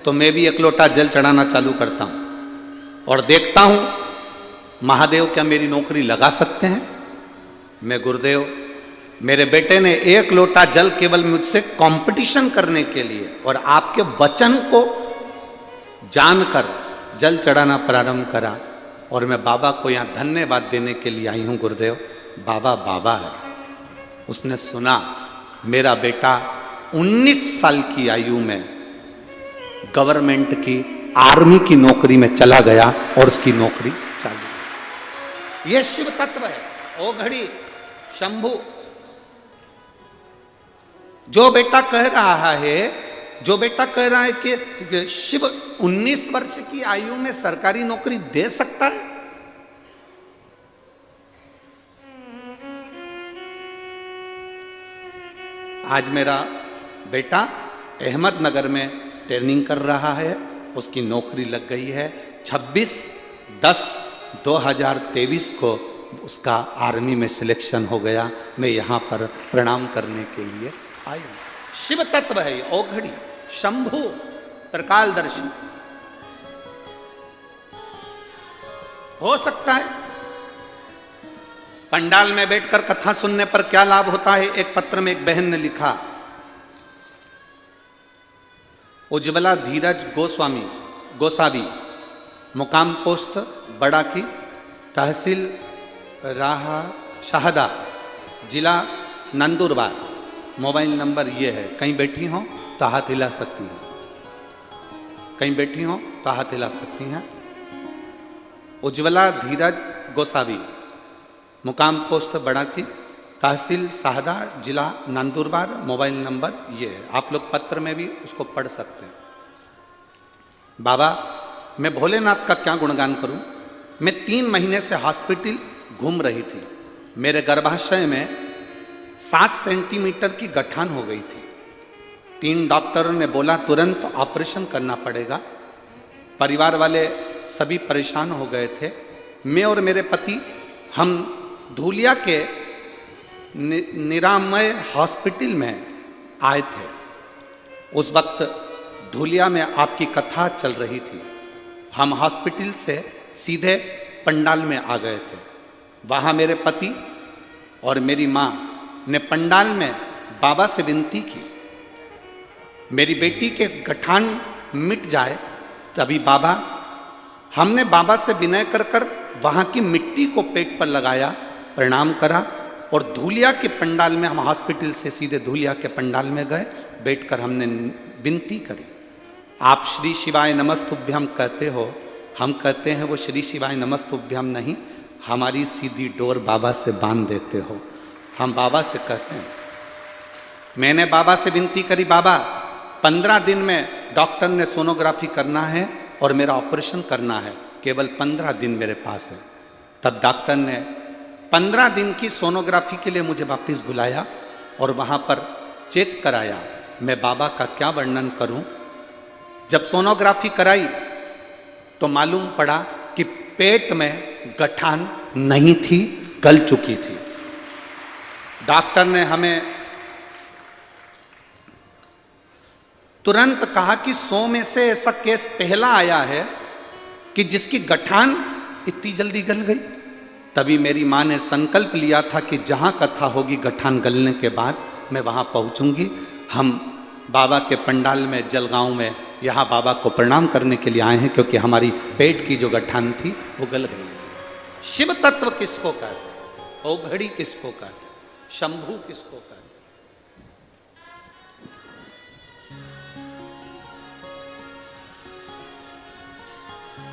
तो मैं भी एक लोटा जल चढ़ाना चालू करता हूं और देखता हूं महादेव क्या मेरी नौकरी लगा सकते हैं। मैं गुरुदेव, मेरे बेटे ने एक लोटा जल केवल मुझसे कंपटीशन करने के लिए और आपके वचन को जानकर जल चढ़ाना प्रारंभ करा और मैं बाबा को यहां धन्यवाद देने के लिए आई हूं। गुरुदेव, बाबा बाबा है। उसने सुना मेरा बेटा 19 साल की आयु में गवर्नमेंट की आर्मी की नौकरी में चला गया और उसकी नौकरी चालू। यह शिव तत्व है। ओ घड़ी शंभु, जो बेटा कह रहा है कि शिव 19 वर्ष की आयु में सरकारी नौकरी दे सकता है, आज मेरा बेटा अहमदनगर में ट्रेनिंग कर रहा है, उसकी नौकरी लग गई है। 26/10/2023 को उसका आर्मी में सिलेक्शन हो गया। मैं यहाँ पर प्रणाम करने के लिए आई हूँ। शिव तत्व है ओघड़ी, शंभु, त्रिकालदर्शी। हो सकता है पंडाल में बैठकर कथा सुनने पर क्या लाभ होता है। एक पत्र में एक बहन ने लिखा, उज्ज्वला धीरज गोसावी, मुकाम पोस्ट बड़ा की, तहसील शाहदा, जिला नंदुरबार। मोबाइल नंबर ये है, कहीं बैठी हो तो हाथ हिला सकती हैं, कहीं बैठी हो तो हाथ हिला सकती हैं। उज्ज्वला धीरज गोसावी, मुकाम पोस्ट बड़ा की, तहसील शाहदा, जिला नंदुरबार। मोबाइल नंबर ये है, आप लोग पत्र में भी उसको पढ़ सकते हैं। बाबा, मैं भोलेनाथ का क्या गुणगान करूं। मैं 3 महीने से हॉस्पिटल घूम रही थी। मेरे गर्भाशय में 7 सेंटीमीटर की गठान हो गई थी। 3 डॉक्टरों ने बोला तुरंत ऑपरेशन करना पड़ेगा। परिवार वाले सभी परेशान हो गए थे। मैं और मेरे पति हम धूलिया के निरामय हॉस्पिटल में आए थे। उस वक्त धूलिया में आपकी कथा चल रही थी। हम हॉस्पिटल से सीधे पंडाल में आ गए थे। वहाँ मेरे पति और मेरी माँ ने पंडाल में बाबा से विनती की, मेरी बेटी के गठान मिट जाए। तभी हमने बाबा से विनय कर वहाँ की मिट्टी को पेट पर लगाया, प्रणाम करा और धूलिया के पंडाल में, हम हॉस्पिटल से सीधे धूलिया के पंडाल में गए। बैठकर हमने विनती करी। आप श्री शिवाय नमस्तुभ्यम कहते हो, हम कहते हैं वो श्री शिवाय नमस्तुभ्यम नहीं, हमारी सीधी डोर बाबा से बांध देते हो। हम बाबा से कहते हैं। मैंने बाबा से विनती करी, बाबा 15 दिन में डॉक्टर ने सोनोग्राफी करना है और मेरा ऑपरेशन करना है, केवल 15 दिन मेरे पास है। तब डॉक्टर ने 15 दिन की सोनोग्राफी के लिए मुझे वापस बुलाया और वहाँ पर चेक कराया। मैं बाबा का क्या वर्णन करूं। जब सोनोग्राफी कराई तो मालूम पड़ा कि पेट में गठान नहीं थी, गल चुकी थी। डॉक्टर ने हमें तुरंत कहा कि 100 में से ऐसा केस पहला आया है कि जिसकी गठान इतनी जल्दी गल गई। तभी मेरी माँ ने संकल्प लिया था कि जहाँ कथा होगी गठान गलने के बाद मैं वहाँ पहुँचूंगी। हम बाबा के पंडाल में जलगांव में यहाँ बाबा को प्रणाम करने के लिए आए हैं, क्योंकि हमारी पेट की जो गठान थी वो गल गई। शिव तत्व किसको कहते, औघड़ी किसको कहते, शंभू किसको कहते?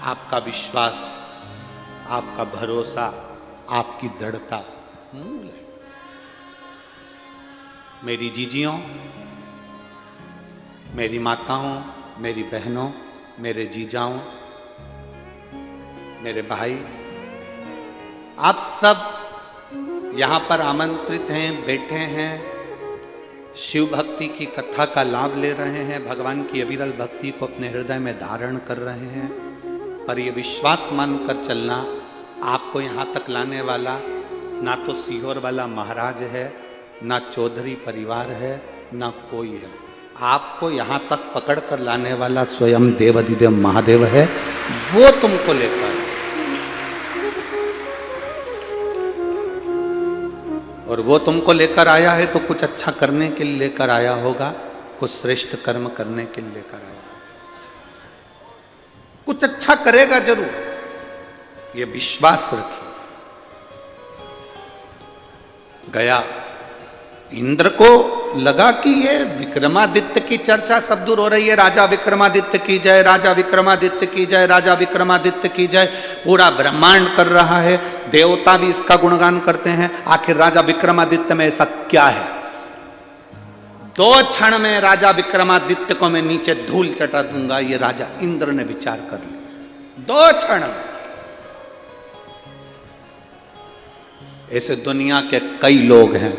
आपका विश्वास, आपका भरोसा, आपकी दृढ़ता मूल है। मेरी जीजियों, मेरी माताओं, मेरी बहनों, मेरे जीजाओं, मेरे भाई, आप सब यहाँ पर आमंत्रित हैं, बैठे हैं, शिव भक्ति की कथा का लाभ ले रहे हैं, भगवान की अविरल भक्ति को अपने हृदय में धारण कर रहे हैं। पर ये विश्वास मानकर चलना, आपको यहाँ तक लाने वाला ना तो सीहोर वाला महाराज है, ना चौधरी परिवार है, ना कोई है। आपको यहाँ तक पकड़ कर लाने वाला स्वयं देवाधिदेव महादेव है। वो तुमको लेकर, और वो तुमको लेकर आया है तो कुछ अच्छा करने के लिए लेकर आया होगा, कुछ श्रेष्ठ कर्म करने के लिए लेकर आया, कुछ अच्छा करेगा जरूर, ये विश्वास रखिए। गया इंद्र को लगा कि ये विक्रमादित्य की चर्चा सब दूर हो रही है, राजा विक्रमादित्य की जय, राजा विक्रमादित्य की जय, राजा विक्रमादित्य की जय, पूरा ब्रह्मांड कर रहा है, देवता भी इसका गुणगान करते हैं। आखिर राजा विक्रमादित्य में ऐसा क्या है? 2 क्षण में राजा विक्रमादित्य को मैं नीचे धूल चटा दूंगा, ये राजा इंद्र ने विचार कर लिया। 2 क्षण में। ऐसे दुनिया के कई लोग हैं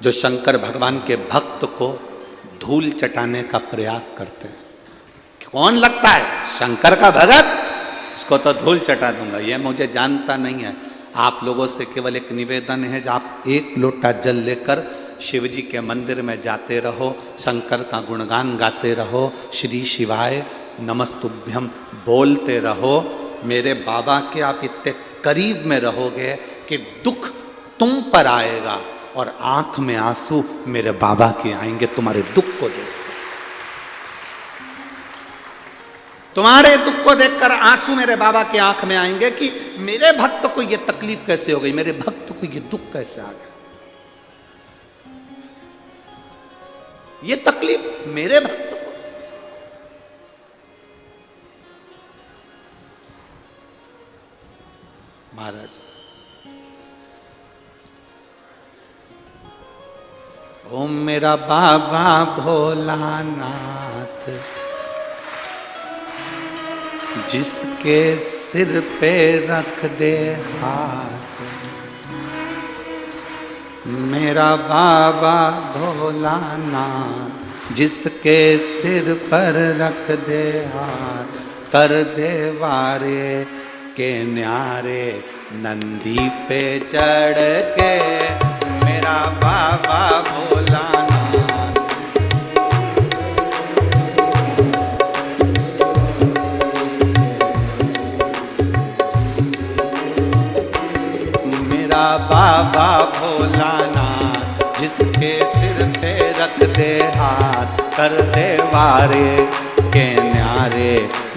जो शंकर भगवान के भक्त को धूल चटाने का प्रयास करते हैं। कौन लगता है शंकर का भगत, इसको तो धूल चटा दूंगा, ये मुझे जानता नहीं है। आप लोगों से केवल एक निवेदन है, जब आप 1 लोटा जल लेकर शिव जी के मंदिर में जाते रहो, शंकर का गुणगान गाते रहो, श्री शिवाय नमस्तुभ्यम बोलते रहो। मेरे बाबा के आप इतने करीब में रहोगे कि दुख तुम पर आएगा और आंख में आंसू मेरे बाबा के आएंगे तुम्हारे दुख को देख, तुम्हारे दुख को देखकर आंसू मेरे बाबा के आंख में आएंगे कि मेरे भक्त को ये तकलीफ कैसे हो गई, मेरे भक्त को ये दुख कैसे आ गया, ये तकलीफ मेरे भक्त को। महाराज, ओ मेरा बाबा भोलानाथ, जिसके सिर पे रख दे हाथ, मेरा बाबा भोलानाथ, जिसके सिर पर रख दे हाथ, कर दे वारे के न्यारे, नंदी पे चढ़ के मेरा बाबा भोलानाथ। मेरा बाबा भोलानाथ, जिसके सिर पे रख दे हाथ, कर दे वारे के न्यारे,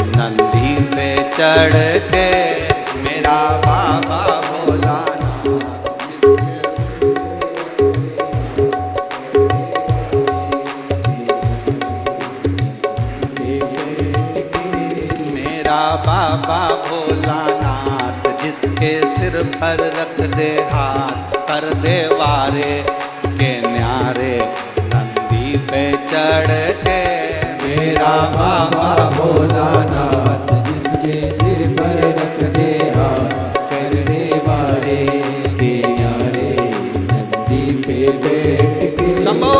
नंदी पे चढ़ के मेरा बाबा भोलानाथ। मेरा बाबा भोलानाथ, जिसके सिर पर रख दे हाथ, कर दे वारे के न्यारे, नंदी पे चढ़ के मेरा बाबा भोलानाथ, जिसके सिर पर रख दे हाथ, कर दे वारे के न्यारे, नंदी पे बैठ के। शंभो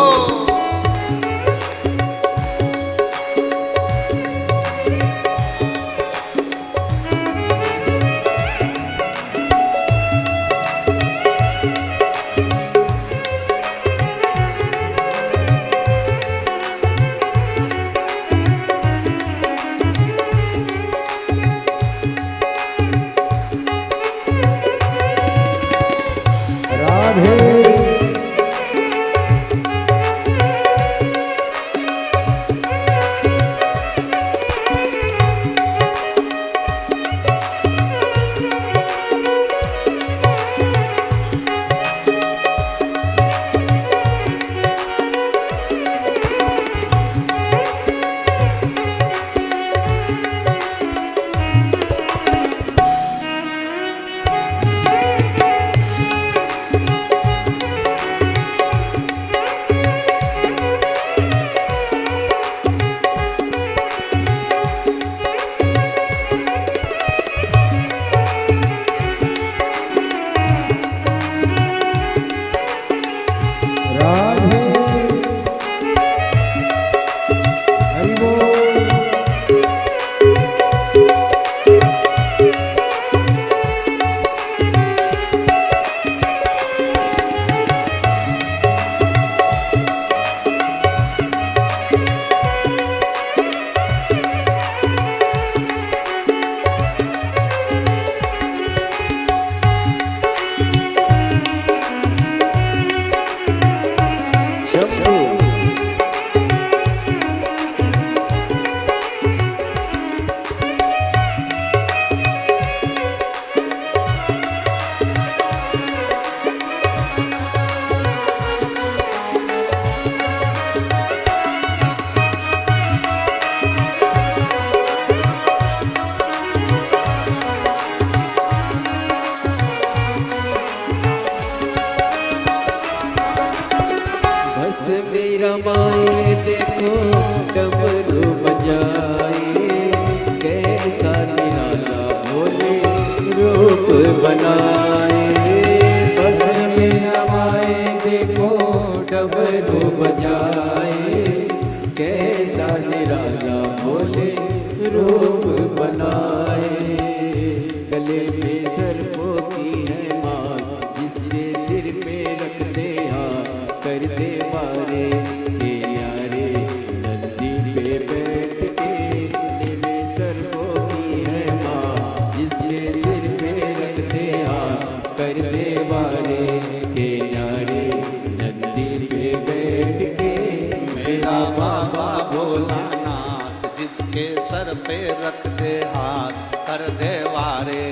पे रख दे हाथ, कर दे वारे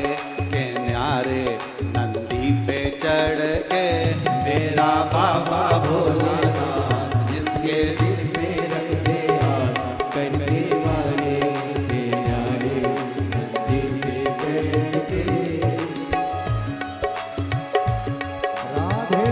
के न्यारे, नंदी पे चढ़ के मेरा बाबा भोलानाथ, जिसके सिर पे रख दे हाथ, कर दे वारे के न्यारे, नंदी पे बैठ के। राधे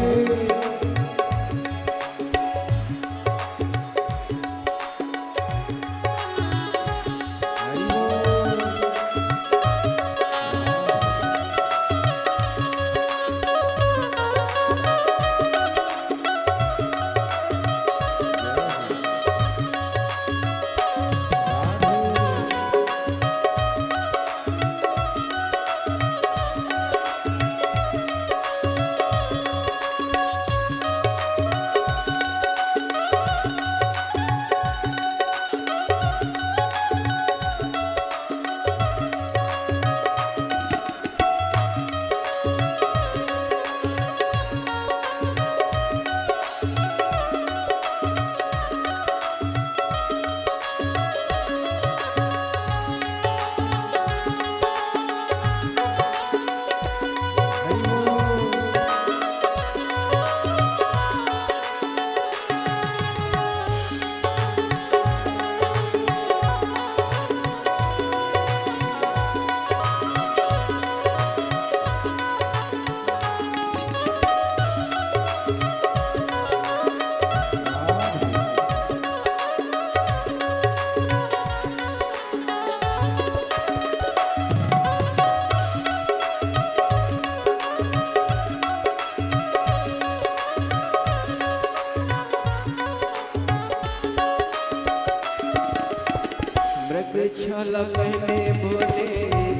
मृगछाला पहने बोले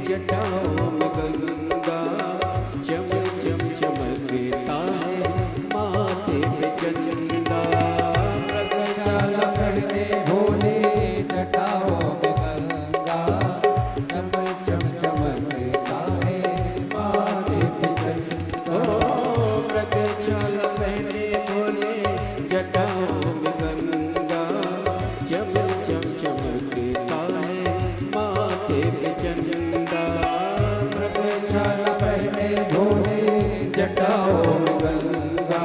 जटाओं में गंगा, चम चम चमकता है माथे पे चंदा। मृगछाला पहने बोले जटाओं में गंगा, चम चम चमकता है माथे पे चंदा। मृगछाला पहने बोले जटाओं में गंगा, चम चम चमकता है माथे पे चंदा। मृगछाला पहने भोले जटाओं में गंगा,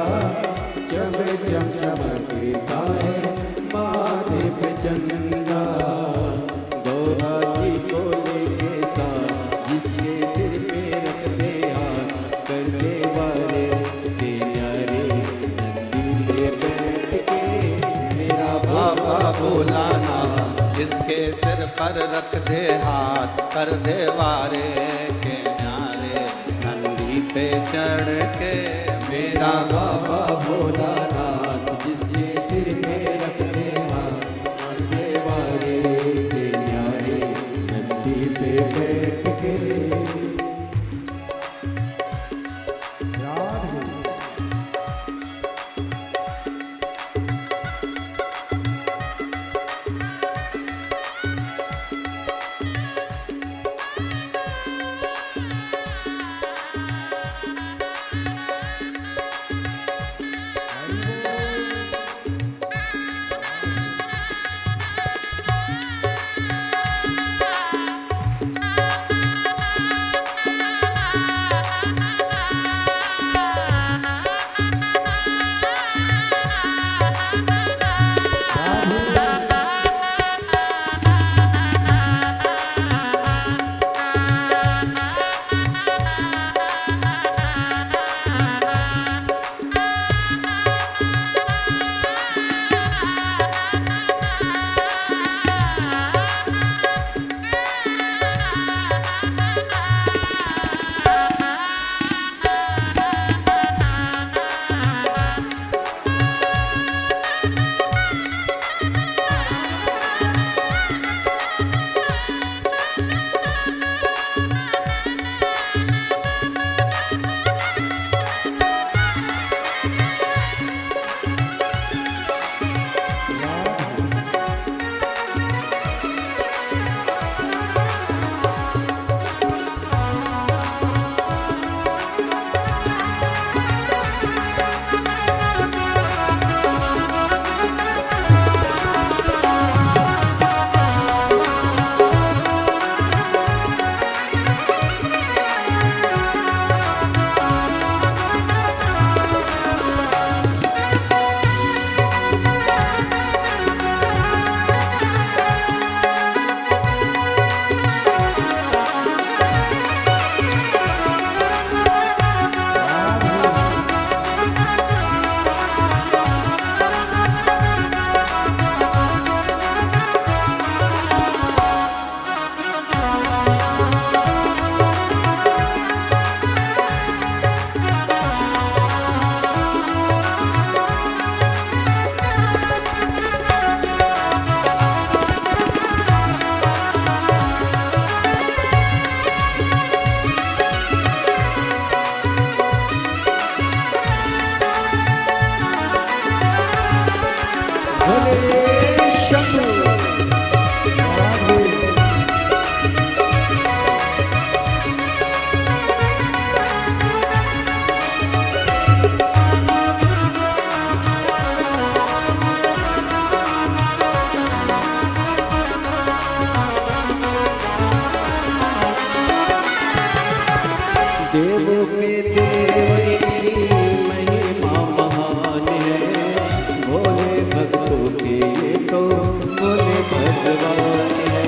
चम चम चमकता है माथे पे चंदा। गौरा जी को लेके साथ, जिसके सिर पे रख दे हाथ, कर दे वारे के न्यारे, नंदी पे बैठ के मेरा बाबा भोलानाथ, जिसके सिर पर रख दे हाथ, कर दे वारे के न्यारे, नंदी पे चढ़ के मेरा बाबा भोलानाथ, जिसके सिर पे रख दे हाथ, कर दे वारे के न्यारे, नंदी पे बैठ के। देवों के देव इनकी महिमा महान है, भोले भक्तों के ये तो भोले भगवान है।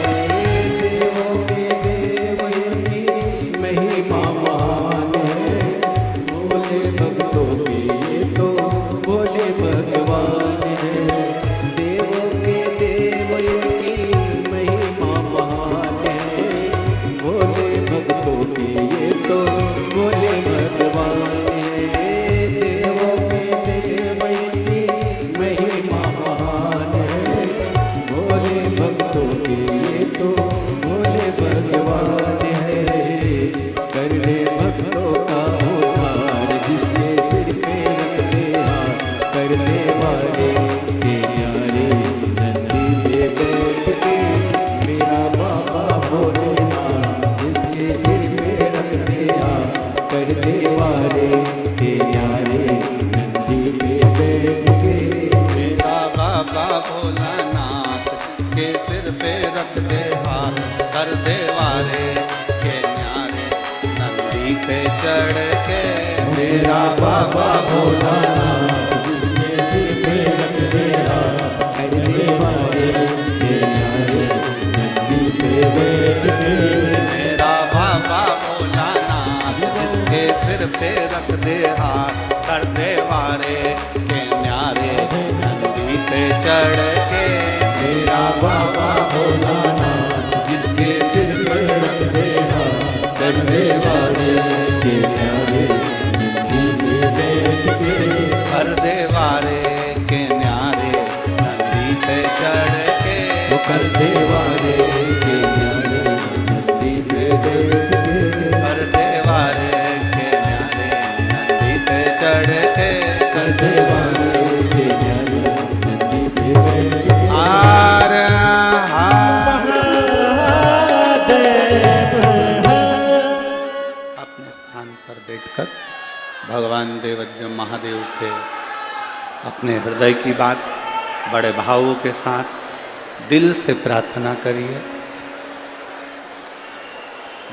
देवों के देव इनकी महिमा महान है, भोले भक्तों के ये तो भोले भगवान है। देवों के देव इनकी महिमा महान है, भोले भक्तों के ये तो भोले भगवान है। देवों के देव इनकी महिमा महान है, भोले भक्तों के ये तो भोले भगवान है। कर ले भक्तों का उद्धार जिसके सिर पे रखते हाथ, कर दे वाले के न्यारे नंदी पे बैठ के मेरा बाबा भोलेनाथ, जिसके सिर पे रखते हाथ, कर दे वाले के न्यारे नंदी पे बैठ के मेरा बाबा भोलानाथ, जिसके सिर पे रख दे हाथ, कर दे वारे के न्यारे नंदी पे चढ़ के। मेरा बाबा भोलानाथ, जिसके सिर पे रख दे हाथ, कर दे वाले के न्यारे नंदी पे बैठ के मेरा बाबा भोलानाथ, जिसके सिर पे रख दे हाथ, कर दे वारे के न्यारे नंदी पे चढ़ के। मेरा बाबा भोलानाथ, जिसके सिर पे रख दे हाथ, कर दे वाले के न्यारे नंदी पे बैठ के कर दे वारे के न्यारे नंदी पे चढ़ के। वो कर दे वाले के न्यारे नंदी पे बैठ के कर दे वारे के न्यारे नंदी पे चढ़ के। कर दे वाले के न्यारे नंदी पे बैठ के आर अपने स्थान पर बैठकर भगवान देवज्ञ महादेव से अपने हृदय की बात बड़े भावों के साथ दिल से प्रार्थना करिए।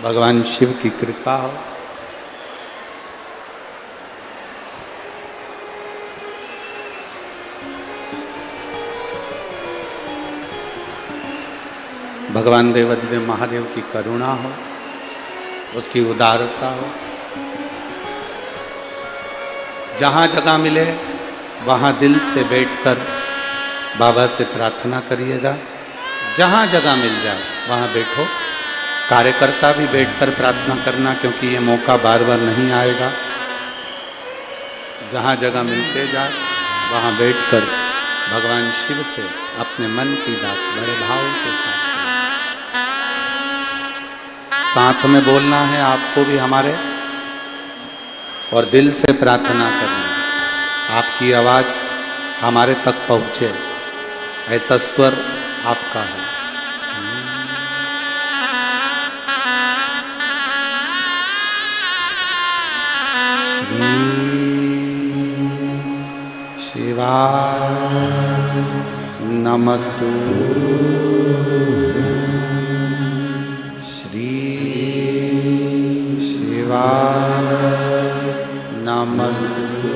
भगवान शिव की कृपा हो। भगवान देवज्ञ महादेव की करुणा हो, उसकी उदारता हो। जहाँ जगह मिले वहाँ दिल से बैठकर बाबा से प्रार्थना करिएगा। जहाँ जगह मिल जाए वहाँ बैठो। कार्यकर्ता भी बैठकर प्रार्थना करना, क्योंकि ये मौका बार बार नहीं आएगा। जहाँ जगह मिलते जाए वहाँ बैठकर भगवान शिव से अपने मन की बात बड़े भाव के साथ में बोलना है आपको भी हमारे, और दिल से प्रार्थना करनी है। आपकी आवाज़ हमारे तक पहुँचे, ऐसा स्वर आपका है। शिवाय नमस्तु श्री शिवाय नमस्तु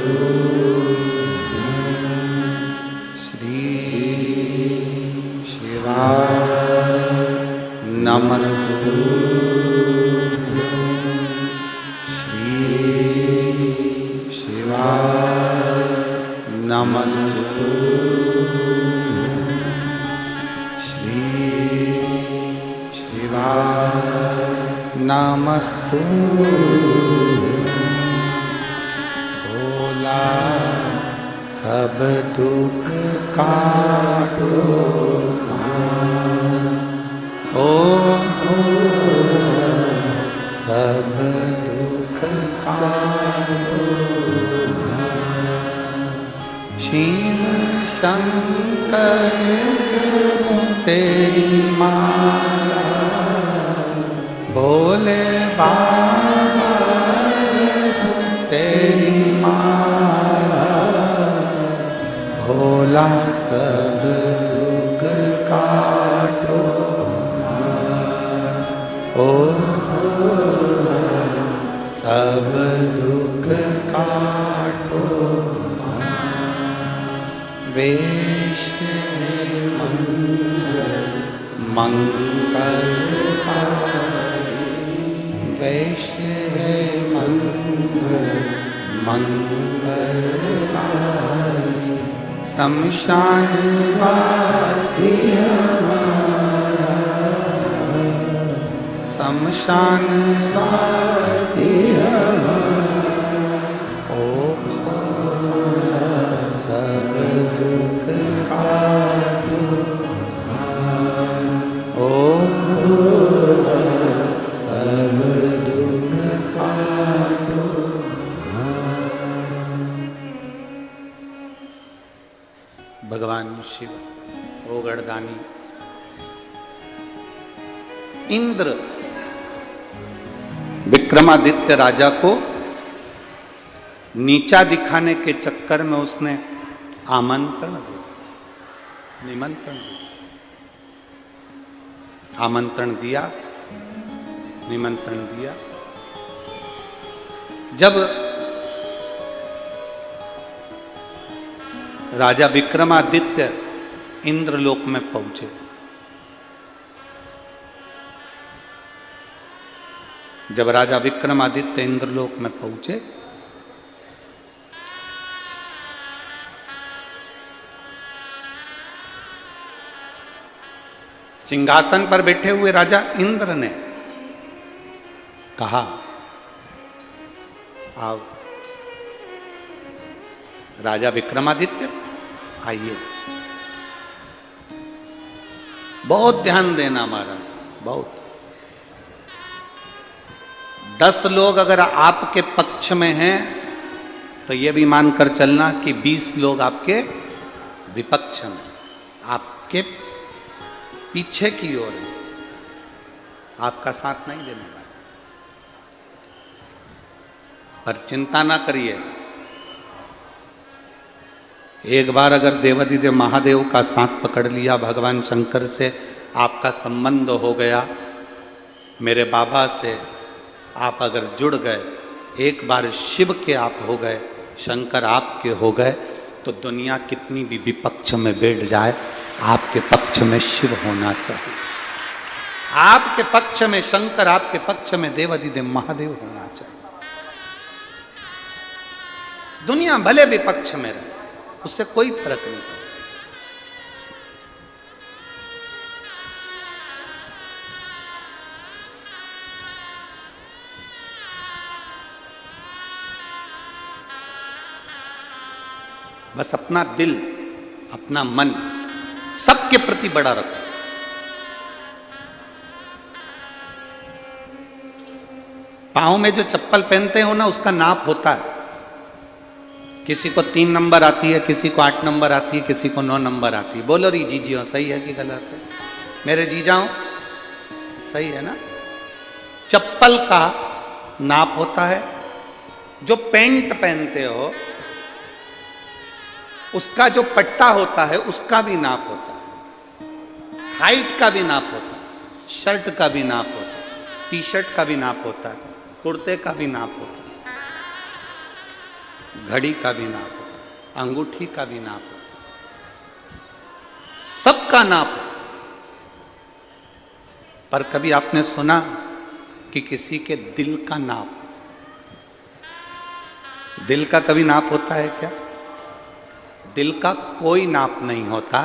श्री शिवाय नमस्तु श्री शिवाय नमस्तु श्री शिवाय नमस्तु। भोला सब दुख काटो ओ सब दुख काटो। शिव शंकर तेरी माला, भोले बाबा तेरी माला, भोला सब दुख काटो ओ सब वेश मंगलकारी, वेश मंगलकारी, शमशान वासी हमारा, शमशान वासी हमारा, ओ भोला सब दुख काटो, ओ भोला सब दुख काटो। भगवान शिव ओ गणदानी इंद्र विक्रमादित्य राजा को नीचा दिखाने के चक्कर में उसने आमंत्रण दे दिया, निमंत्रण दे दिया, आमंत्रण दिया, निमंत्रण दिया। जब राजा विक्रमादित्य इंद्रलोक में पहुंचे, जब राजा विक्रमादित्य इंद्रलोक में पहुंचे सिंहासन पर बैठे हुए राजा इंद्र ने कहा, आओ राजा विक्रमादित्य आइए। बहुत ध्यान देना महाराज, बहुत। 10 लोग अगर आपके पक्ष में हैं तो ये भी मानकर चलना कि 20 लोग आपके विपक्ष में, आपके पीछे की ओर है, आपका साथ नहीं देने वाले। पर चिंता ना करिए, एक बार अगर देवाधिदेव महादेव का साथ पकड़ लिया, भगवान शंकर से आपका संबंध हो गया, मेरे बाबा से आप अगर जुड़ गए, एक बार शिव के आप हो गए, शंकर आपके हो गए, तो दुनिया कितनी भी विपक्ष में बैठ जाए, आपके पक्ष में शिव होना चाहिए, आपके पक्ष में शंकर, आपके पक्ष में देवाधिदेव महादेव होना चाहिए। दुनिया भले विपक्ष में रहे, उससे कोई फर्क नहीं पड़ता। बस अपना दिल, अपना मन सबके प्रति बड़ा रखो। पांव में जो चप्पल पहनते हो ना, उसका नाप होता है। किसी को 3 नंबर आती है, किसी को 8 नंबर आती है, किसी को 9 नंबर आती है। बोलो री जीजियो, सही है कि गलत है? मेरे जीजाओ सही है ना? चप्पल का नाप होता है। जो पैंट पहनते हो उसका जो पट्टा होता है उसका भी नाप होता है, हाइट का भी नाप होता है, शर्ट का भी नाप होता है, टी शर्ट का भी नाप होता है, कुर्ते का भी नाप होता है, घड़ी का भी नाप होता है, अंगूठी का भी नाप होता है, सबका नाप है। पर कभी आपने सुना कि किसी के दिल का नाप, दिल का कभी नाप होता है क्या? दिल का कोई नाप नहीं होता।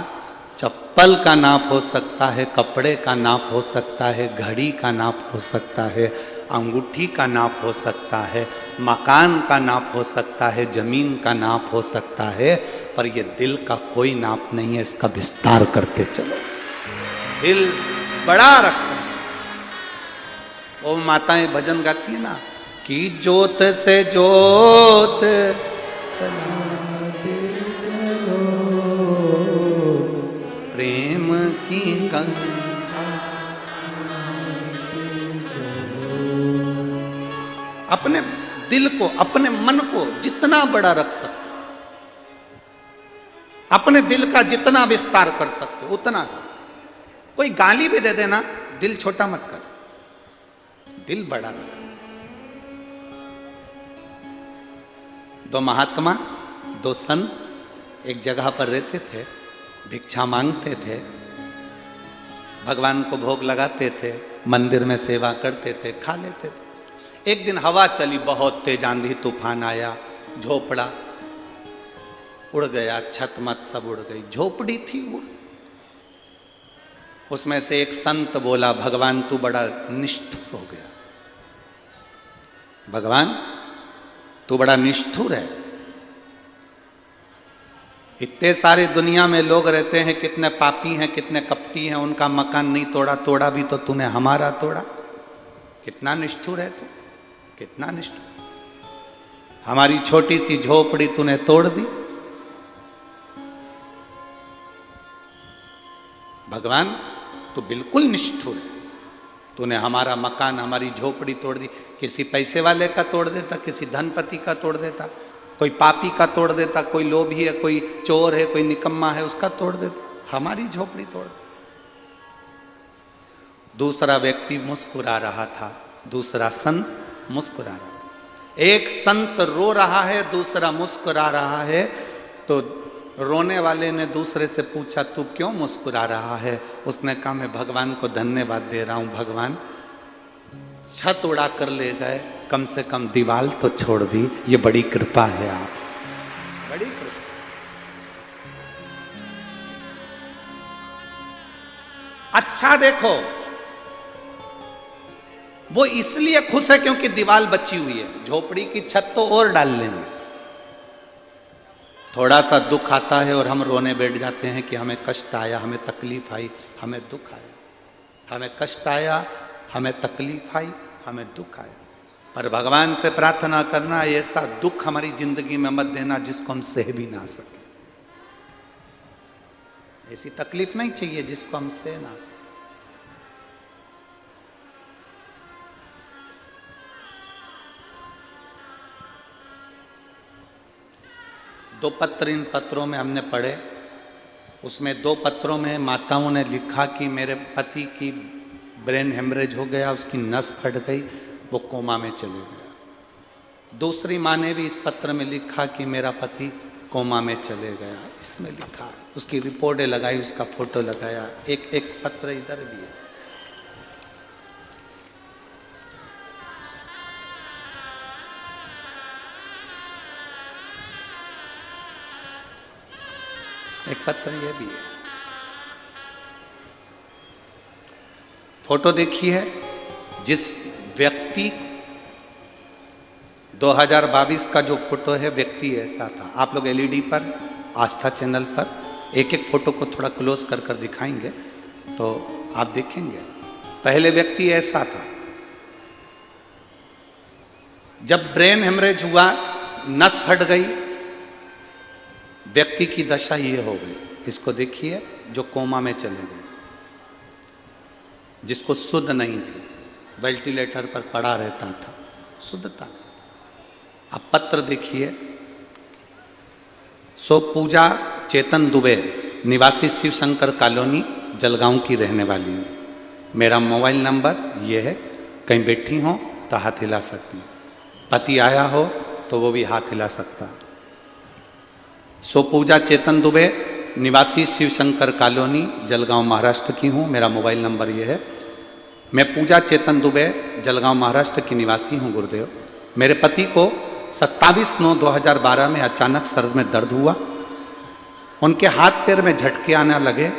चप्पल का नाप हो सकता है, कपड़े का नाप हो सकता है, घड़ी का नाप हो सकता है, अंगूठी का नाप हो सकता है, मकान का नाप हो सकता है, जमीन का नाप हो सकता है, पर ये दिल का कोई नाप नहीं है। इसका विस्तार करते चलो, दिल बड़ा रखते चलो। वो माताएं भजन गाती है ना कि जोत से जोत प्रेम की गंगा, अपने दिल को, अपने मन को जितना बड़ा रख सकते, अपने दिल का जितना विस्तार कर सकते उतना। कोई गाली भी दे देना, दिल छोटा मत कर, दिल बड़ा रख। 2 महात्मा, 2 संत एक जगह पर रहते थे, भिक्षा मांगते थे, भगवान को भोग लगाते थे, मंदिर में सेवा करते थे, खा लेते थे। एक दिन हवा चली, बहुत तेज आंधी तूफान आया, झोपड़ा उड़ गया, छत मत सब उड़ गई, झोपड़ी थी उड़। उसमें से एक संत बोला, भगवान तू बड़ा निष्ठुर हो गया, भगवान तू बड़ा निष्ठुर है। इतने सारे दुनिया में लोग रहते हैं, कितने पापी हैं, कितने कपटी हैं, उनका मकान नहीं तोड़ा, तोड़ा भी तो तूने हमारा तोड़ा। कितना निष्ठुर है तू, कितना निष्ठुर। हमारी छोटी सी झोपड़ी तूने तोड़ दी। भगवान तू बिल्कुल निष्ठुर है, तूने हमारा मकान, हमारी झोपड़ी तोड़ दी। किसी पैसे वाले का तोड़ देता, किसी धनपति का तोड़ देता, कोई पापी का तोड़ देता, कोई लोभी है, कोई चोर है, कोई निकम्मा है, उसका तोड़ देता। हमारी झोपड़ी तोड़। दूसरा व्यक्ति मुस्कुरा रहा था, दूसरा संत मुस्कुरा रहा था। एक संत रो रहा है, दूसरा मुस्कुरा रहा है। तो रोने वाले ने दूसरे से पूछा, तू क्यों मुस्कुरा रहा है? उसने कहा, मैं भगवान को धन्यवाद दे रहा हूं, भगवान छत उड़ा कर ले गए, कम से कम दीवार तो छोड़ दी, ये बड़ी कृपा है आप, बड़ी कृपा। अच्छा देखो, वो इसलिए खुश है क्योंकि दीवार बची हुई है, झोपड़ी की छत तो और डाल लेंगे। थोड़ा सा दुख आता है और हम रोने बैठ जाते हैं कि हमें कष्ट आया, हमें तकलीफ आई, हमें दुख आया, हमें कष्ट आया, हमें तकलीफ आई, हमें दुख आया। पर भगवान से प्रार्थना करना, ऐसा दुख हमारी जिंदगी में मत देना जिसको हम सह भी ना सके। ऐसी तकलीफ नहीं चाहिए जिसको हम सह ना सके। दो पत्र इन पत्रों में हमने पढ़े, उसमें दो पत्रों में माताओं ने लिखा कि मेरे पति की ब्रेन हेमरेज हो गया, उसकी नस फट गई, वो कोमा में चले गया। दूसरी माँ ने भी इस पत्र में लिखा कि मेरा पति कोमा में चले गया, इसमें लिखा, उसकी रिपोर्टें लगाई, उसका फोटो लगाया। एक एक पत्र इधर भी है। एक पत्र ये भी है। फोटो देखिए, जिस व्यक्ति 2022 का जो फोटो है, व्यक्ति ऐसा था। आप लोग एलईडी पर, आस्था चैनल पर एक एक फोटो को थोड़ा क्लोज कर कर दिखाएंगे तो आप देखेंगे। पहले व्यक्ति ऐसा था, जब ब्रेन हेमरेज हुआ, नस फट गई, व्यक्ति की दशा ये हो गई। इसको देखिए, जो कोमा में चले गए, जिसको शुद्ध नहीं थी, वेंटिलेटर पर पड़ा रहता था, शुद्धता नहीं। अब पत्र देखिए, सो पूजा चेतन दुबे, निवासी शिव शंकर कॉलोनी, जलगांव की रहने वाली हूँ। मेरा मोबाइल नंबर ये है, कहीं बैठी हो तो हाथ हिला सकती, पति आया हो तो वो भी हाथ हिला सकता। सो पूजा चेतन दुबे, निवासी शिव शंकर कॉलोनी, जलगांव महाराष्ट्र की हूँ। मेरा मोबाइल नंबर ये है। मैं पूजा चेतन दुबे, जलगांव महाराष्ट्र की निवासी हूँ गुरुदेव। मेरे पति को 27/9/2012 में अचानक सर में दर्द हुआ, उनके हाथ पैर में झटके आने लगे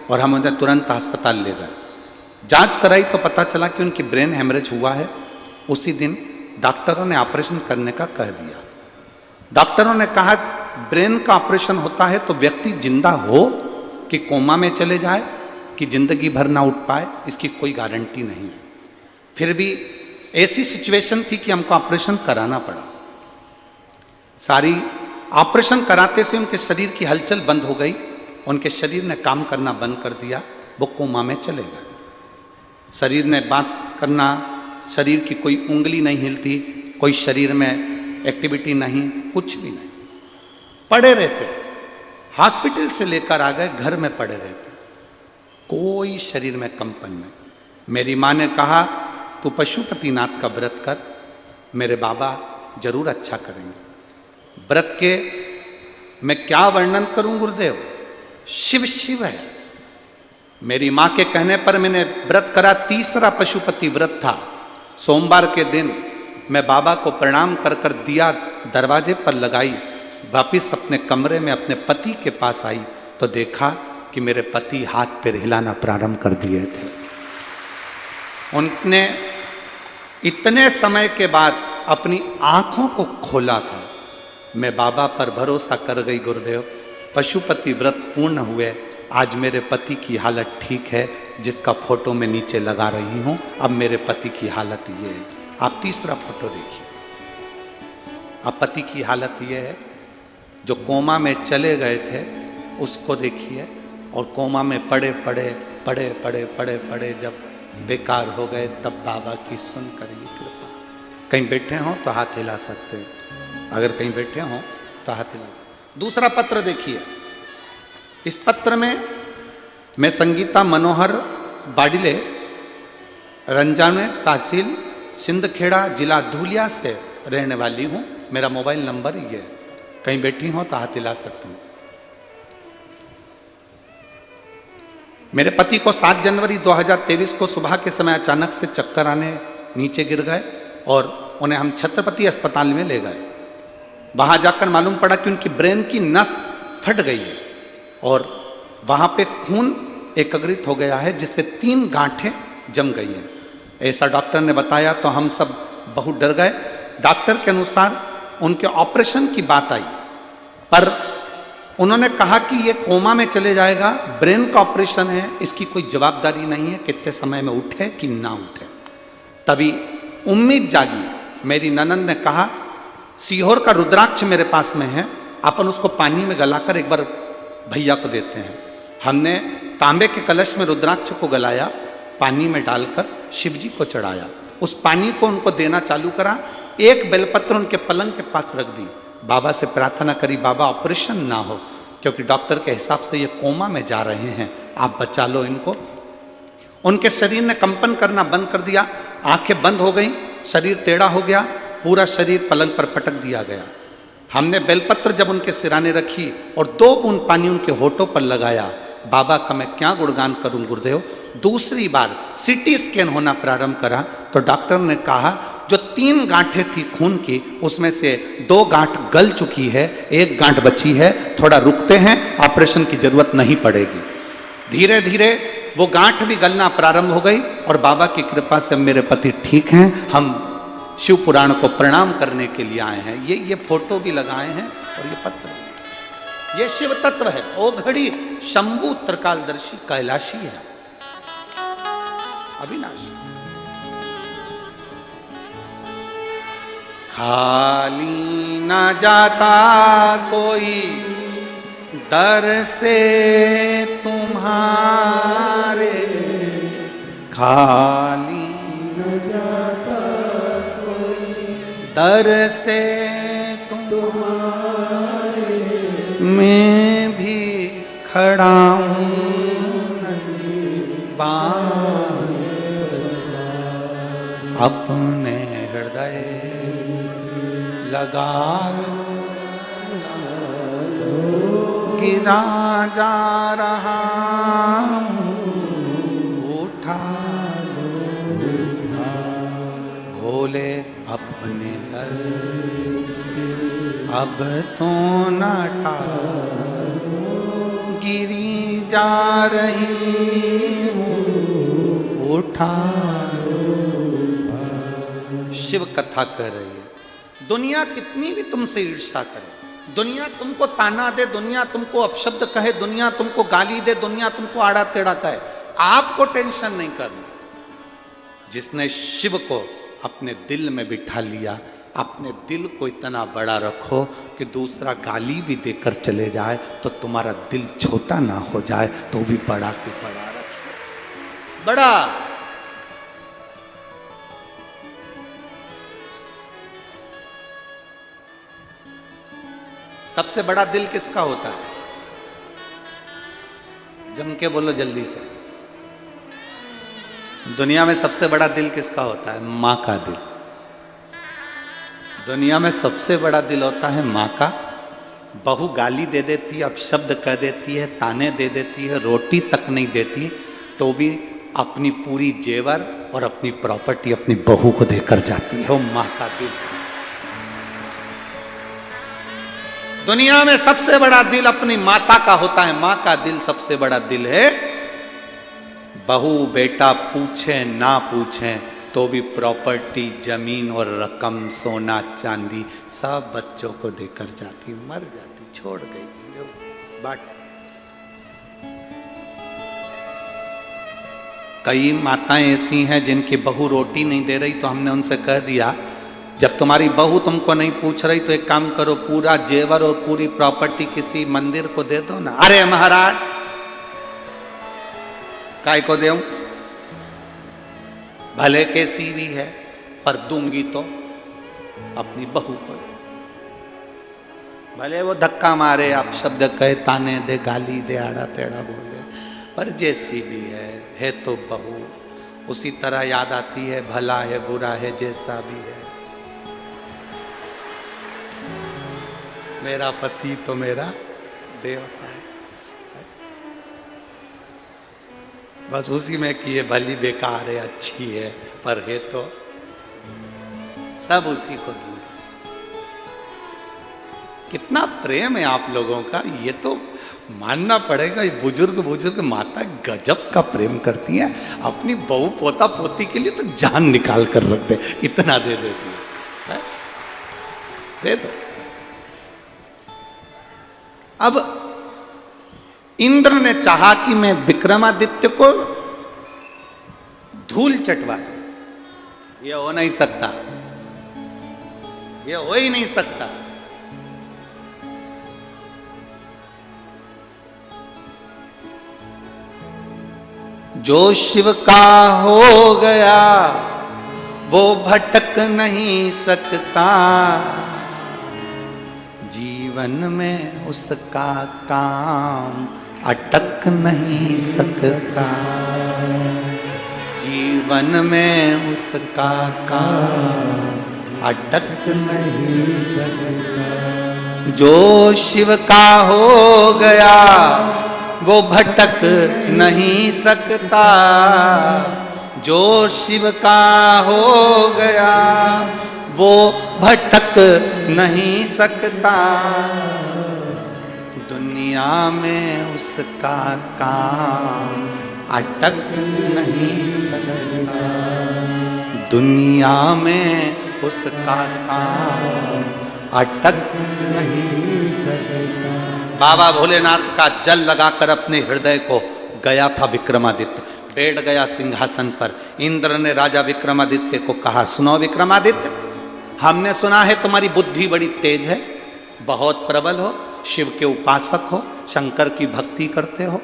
और हम उन्हें तुरंत अस्पताल ले गए। जांच कराई तो पता चला कि उनकी ब्रेन हेमरेज हुआ है। उसी दिन डॉक्टरों ने ऑपरेशन करने का कह दिया। डॉक्टरों ने कहा, ब्रेन का ऑपरेशन होता है तो व्यक्ति जिंदा हो कि कोमा में चले जाए, कि जिंदगी भर ना उठ पाए, इसकी कोई गारंटी नहीं है। फिर भी ऐसी सिचुएशन थी कि हमको ऑपरेशन कराना पड़ा। सारी ऑपरेशन कराते से उनके शरीर की हलचल बंद हो गई, उनके शरीर ने काम करना बंद कर दिया, वो कोमा में चले गए। शरीर ने बात करना, शरीर की कोई उंगली नहीं हिलती, कोई शरीर में एक्टिविटी नहीं, कुछ भी नहीं, पड़े रहते। हॉस्पिटल से लेकर आ गए, घर में पड़े रहते, कोई शरीर में कंपन नहीं। मेरी माँ ने कहा, तू पशुपतिनाथ का व्रत कर, मेरे बाबा जरूर अच्छा करेंगे। व्रत के मैं क्या वर्णन करूं गुरुदेव, शिव शिव है। मेरी माँ के कहने पर मैंने व्रत करा, तीसरा पशुपति व्रत था। सोमवार के दिन मैं बाबा को प्रणाम कर कर दिया दरवाजे पर लगाई, वापिस अपने कमरे में अपने पति के पास आई तो देखा कि मेरे पति हाथ पैर हिलाना प्रारंभ कर दिए थे। उनने इतने समय के बाद अपनी आंखों को खोला था। मैं बाबा पर भरोसा कर गई गुरुदेव, पशुपति व्रत पूर्ण हुए। आज मेरे पति की हालत ठीक है, जिसका फोटो मैं नीचे लगा रही हूं। अब मेरे पति की हालत ये है। आप तीसरा फोटो देखिए। अब पति की हालत ये है, जो कोमा में चले गए थे उसको देखिए, और कोमा में पड़े पड़े पड़े पड़े पड़े पड़े जब बेकार हो गए तब बाबा की सुन करिए कृपा। कहीं बैठे हों तो हाथ हिला सकते हैं, अगर कहीं बैठे हों तो हाथ हिला सकते। दूसरा पत्र देखिए। इस पत्र में मैं संगीता मनोहर बाडिले, रंजाने तहसील सिंदखेड़ा, जिला धूलिया से रहने वाली हूँ। मेरा मोबाइल नंबर ये है, कहीं बैठी हो तो हाथ हिला सकती हूँ। मेरे पति को 7 जनवरी 2023 को सुबह के समय अचानक से चक्कर आने नीचे गिर गए और उन्हें हम छत्रपति अस्पताल में ले गए। वहाँ जाकर मालूम पड़ा कि उनकी ब्रेन की नस फट गई है और वहाँ पे खून एकत्रित हो गया है, जिससे 3 गांठें जम गई हैं। ऐसा डॉक्टर ने बताया तो हम सब बहुत डर गए। डॉक्टर के अनुसार उनके ऑपरेशन की बात आई, पर उन्होंने कहा कि ये कोमा में चले जाएगा, ब्रेन का ऑपरेशन है, इसकी कोई जवाबदारी नहीं है कितने समय में उठे कि ना उठे। तभी उम्मीद जागी। मेरी ननंद ने कहा, सीहोर का रुद्राक्ष मेरे पास में है, अपन उसको पानी में गलाकर एक बार भैया को देते हैं। हमने तांबे के कलश में रुद्राक्ष को गलाया, पानी में डालकर शिव जी को चढ़ाया। उस पानी को उनको देना चालू करा। एक बेलपत्र उनके पलंग के पास रख दी। बाबा से प्रार्थना करी, बाबा ऑपरेशन ना हो, क्योंकि डॉक्टर के हिसाब से ये कोमा में जा रहे हैं, आप बचा लो इनको। उनके शरीर ने कंपन करना बंद कर दिया, आंखें बंद हो गई, शरीर टेढ़ा हो गया, पूरा शरीर पलंग पर पटक दिया गया। हमने बेलपत्र जब उनके सिराने रखी और 2 बूंद पानी उनके होठों पर लगाया, बाबा का मैं क्या गुणगान करूं गुरुदेव। दूसरी बार सीटी स्कैन होना प्रारंभ करा तो डॉक्टर ने कहा जो 3 गांठें थी खून की, उसमें से 2 गांठ गल चुकी है, 1 गांठ बची है, थोड़ा रुकते हैं, ऑपरेशन की जरूरत नहीं पड़ेगी। धीरे धीरे वो गांठ भी गलना प्रारंभ हो गई और बाबा की कृपा से मेरे पति ठीक हैं। हम शिव पुराण को प्रणाम करने के लिए आए हैं। ये फोटो भी लगाए हैं और ये पत्र, ये शिव तत्व है। ओ घड़ी शंभु त्रिकालदर्शी कैलाशी है, अविनाशी। खाली ना जाता कोई दर से तुम्हारे, खाली न जाता कोई दर से तुम्हारे, मैं भी खड़ा हूँ अपने हृदय लगा लो, गिरा जा रहा हूँ, उठा भोले अपने दर से अब तो न गिरी जा रही हूँ, उठा। शिव कथा कह रही है। दुनिया कितनी भी तुमसे ईर्ष्या करे, दुनिया तुमको ताना दे, दुनिया तुमको अपशब्द कहे, दुनिया तुमको गाली दे, दुनिया तुमको आड़ा टेढ़ा कहे, आपको टेंशन नहीं करना। जिसने शिव को अपने दिल में बिठा लिया, अपने दिल को इतना बड़ा रखो कि दूसरा गाली भी देकर चले जाए तो तुम्हारा दिल छोटा ना हो जाए, तो भी बड़ा के बड़ा रखो। बड़ा सबसे बड़ा दिल किसका होता है? जम के बोलो जल्दी से। दुनिया में सबसे बड़ा दिल किसका होता है? माँ का दिल। दुनिया में सबसे बड़ा दिल होता है माँ का, बहू गाली दे देती है, अपशब्द कह देती है, ताने दे देती है, रोटी तक नहीं देती, तो भी अपनी पूरी जेवर और अपनी प्रॉपर्टी अपनी बहू को देकर जाती है। वो माँ का दिल। दुनिया में सबसे बड़ा दिल अपनी माता का होता है। माँ का दिल सबसे बड़ा दिल है। बहू बेटा पूछे ना पूछे तो भी प्रॉपर्टी, जमीन और रकम, सोना चांदी सब बच्चों को देकर जाती, मर जाती, छोड़ गई। बट कई माताएं ऐसी हैं जिनकी बहू रोटी नहीं दे रही, तो हमने उनसे कह दिया जब तुम्हारी बहू तुमको नहीं पूछ रही तो एक काम करो, पूरा जेवर और पूरी प्रॉपर्टी किसी मंदिर को दे दो ना। अरे महाराज काय को देऊं, भले कैसी भी है पर दूंगी तो अपनी बहू को। भले वो धक्का मारे, आप शब्द कहे, ताने दे, गाली दे, आड़ा टेढ़ा बोले, पर जैसी भी है तो बहू। उसी तरह याद आती है, भला है बुरा है जैसा भी है, मेरा पति तो मेरा देवता है। बस उसी में कि ये भली बेकार है, अच्छी है, पर है तो सब उसी को दूर। कितना प्रेम है आप लोगों का, ये तो मानना पड़ेगा। ये बुजुर्ग माता गजब का प्रेम करती हैं। अपनी बहू पोता पोती के लिए तो जान निकाल कर रख दे, इतना दे देती है। दे दो। अब इंद्र ने चाहा कि मैं विक्रमादित्य को धूल चटवा दूं। यह हो नहीं सकता, यह हो ही नहीं सकता। जो शिव का हो गया वो भटक नहीं सकता, जीवन में उसका काम अटक नहीं सकता, जीवन में उसका काम अटक नहीं सकता। जो शिव का हो गया वो भटक नहीं सकता, जो शिव का हो गया वो भटक नहीं सकता, दुनिया में उसका काम अटक नहीं सकता, दुनिया में उसका काम अटक नहीं सकता। बाबा भोलेनाथ का जल लगाकर अपने हृदय को गया था विक्रमादित्य, बैठ गया सिंहासन पर। इंद्र ने राजा विक्रमादित्य को कहा, सुनो विक्रमादित्य, हमने सुना है तुम्हारी बुद्धि बड़ी तेज है, बहुत प्रबल हो, शिव के उपासक हो, शंकर की भक्ति करते हो।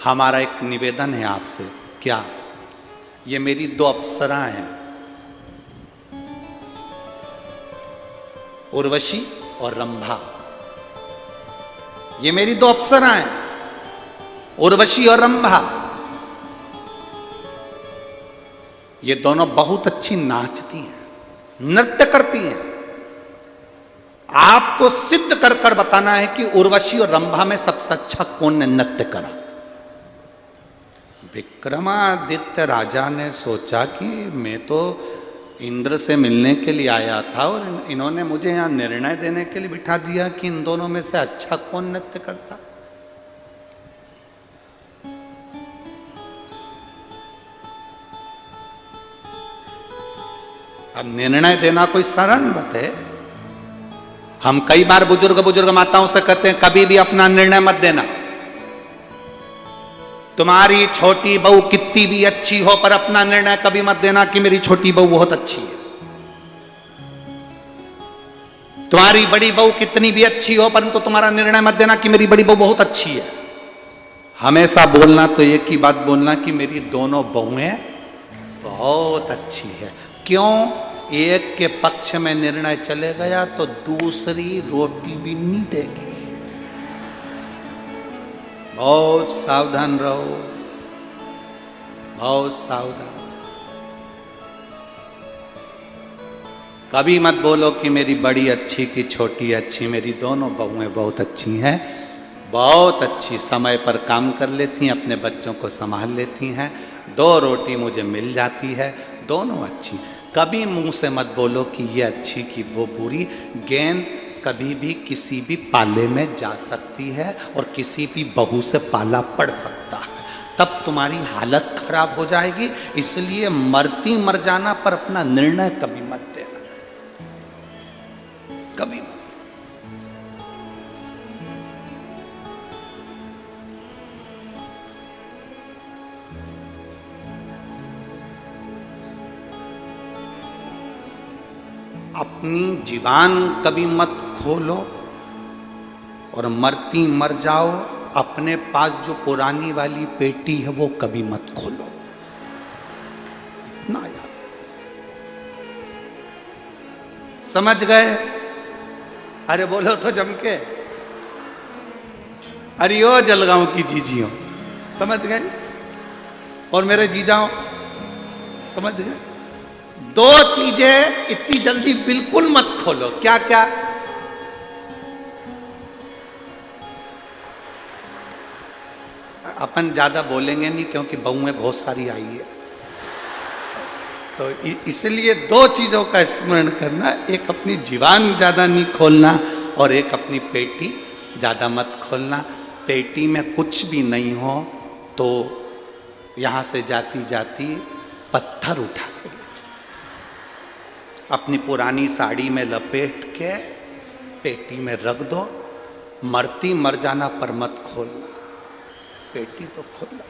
हमारा एक निवेदन है आपसे। क्या? ये मेरी 2 अप्सराएं हैं, उर्वशी और रंभा। ये मेरी 2 अप्सराएं, उर्वशी और रंभा। ये दोनों बहुत अच्छी नाचती हैं, नृत्य करती हैं। आपको सिद्ध कर कर बताना है कि उर्वशी और रंभा में सबसे अच्छा कौन ने नृत्य करा। विक्रमादित्य राजा ने सोचा कि मैं तो इंद्र से मिलने के लिए आया था और इन्होंने मुझे यहां निर्णय देने के लिए बिठा दिया कि इन दोनों में से अच्छा कौन नृत्य करता। अब निर्णय देना कोई सरल बात है। हम कई बार बुजुर्ग माताओं से कहते हैं कभी भी अपना निर्णय मत देना। तुम्हारी छोटी बहू कितनी भी अच्छी हो पर अपना निर्णय कभी मत देना कि मेरी छोटी बहू बहुत अच्छी है। तुम्हारी बड़ी बहू कितनी भी अच्छी हो परंतु तुम्हारा निर्णय मत देना कि मेरी बड़ी बहू बहुत अच्छी है। हमेशा बोलना तो एक ही बात बोलना कि मेरी दोनों बहुएं बहुत अच्छी है। क्यों? एक के पक्ष में निर्णय चले गया तो दूसरी रोटी भी नहीं देगी। बहुत सावधान रहो, बहुत सावधान। कभी मत बोलो कि मेरी बड़ी अच्छी कि छोटी अच्छी, मेरी दोनों बहुएं बहुत अच्छी हैं, बहुत अच्छी, समय पर काम कर लेती हैं, अपने बच्चों को संभाल लेती हैं, 2 रोटी मुझे मिल जाती है, दोनों अच्छी। कभी मुंह से मत बोलो कि ये अच्छी कि वो बुरी। गेंद कभी भी किसी भी पाले में जा सकती है और किसी भी बहू से पाला पड़ सकता है, तब तुम्हारी हालत खराब हो जाएगी। इसलिए मरती मर जाना पर अपना निर्णय कभी मत देना, कभी मत। अपनी जीवान कभी मत खोलो और मरती मर जाओ। अपने पास जो पुरानी वाली पेटी है वो कभी मत खोलो ना यार, समझ गए? अरे बोलो तो जम के, अरे ओ जलगांव की जीजियों, समझ गए? और मेरे जीजाओं, समझ गए? 2 चीजें इतनी जल्दी बिल्कुल मत खोलो। क्या क्या? अपन ज्यादा बोलेंगे नहीं क्योंकि बहुएं बहुत सारी आई है, तो इसलिए 2 चीजों का स्मरण करना, एक अपनी जीवान ज्यादा नहीं खोलना और एक अपनी पेटी ज्यादा मत खोलना। पेटी में कुछ भी नहीं हो तो यहां से जाती जाती पत्थर उठा के ले जाओ, अपनी पुरानी साड़ी में लपेट के पेटी में रख दो। मरती मर जाना पर मत खोलना, पेटी तो खोलना।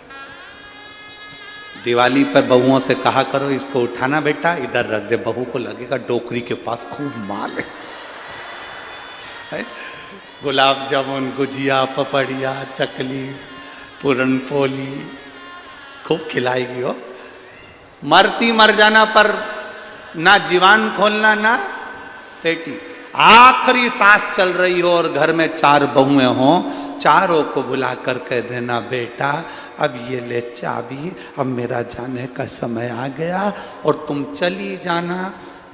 दिवाली पर बहुओं से कहा करो इसको उठाना बेटा, इधर रख दे, बहू को लगेगा डोकरी के पास खूब माल है। गुलाब जामुन, गुजिया, पपड़िया, चकली, पूरन पोली खूब खिलाएगी हो। मरती मर जाना पर ना जीवान खोलना ना पेटी। आखिरी सांस चल रही हो और घर में 4 बहुएं हों, चारों को बुला कर कह देना बेटा अब ये ले चाबी, अब मेरा जाने का समय आ गया और तुम चली जाना।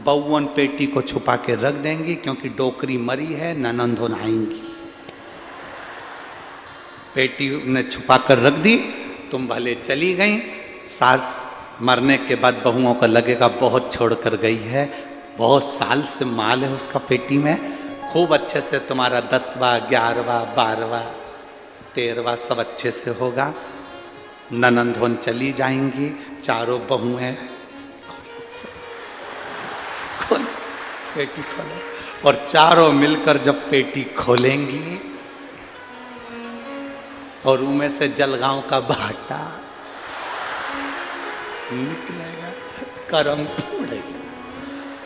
बहुवन पेटी को छुपा के रख देंगी क्योंकि डोकरी मरी है, ननंदों आएंगी। पेटी ने छुपा कर रख दी, तुम भले चली गई। सास मरने के बाद बहुओं को लगेगा बहुत छोड़ कर गई है, बहुत साल से माल है उसका पेटी में, खूब अच्छे से तुम्हारा 10वां 11वां 12वां 13वां सब अच्छे से होगा। ननंदोन चली जाएंगी, चारों बहुएं खोलो, पेटी खोलो, और चारों मिलकर जब पेटी खोलेंगी और उनमें से जलगांव का भाटा निकलेगा, करम फोड़ेगा।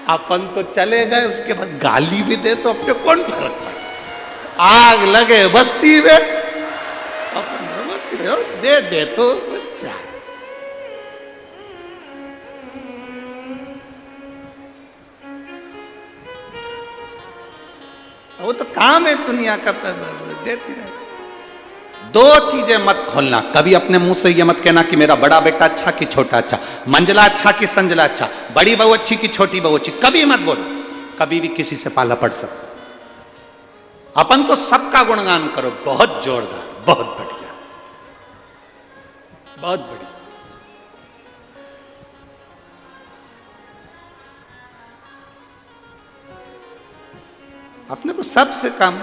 अपन तो चले गए, उसके बाद गाली भी दे तो अपने कौन फर्क पड़ा। आग लगे बस्ती में, अपन बस्ती में दे तो जाए। वो तो काम है दुनिया का, देती रहे। 2 चीजें मत खोलना। कभी अपने मुंह से ये मत कहना कि मेरा बड़ा बेटा अच्छा कि छोटा अच्छा, मंजला अच्छा कि संजला अच्छा, बड़ी बहू अच्छी कि छोटी बहू अच्छी, कभी मत बोलो। कभी भी किसी से पाला पड़ सकता। अपन तो सबका गुणगान करो, बहुत जोरदार, बहुत बढ़िया, बहुत बढ़िया। अपने को सबसे कम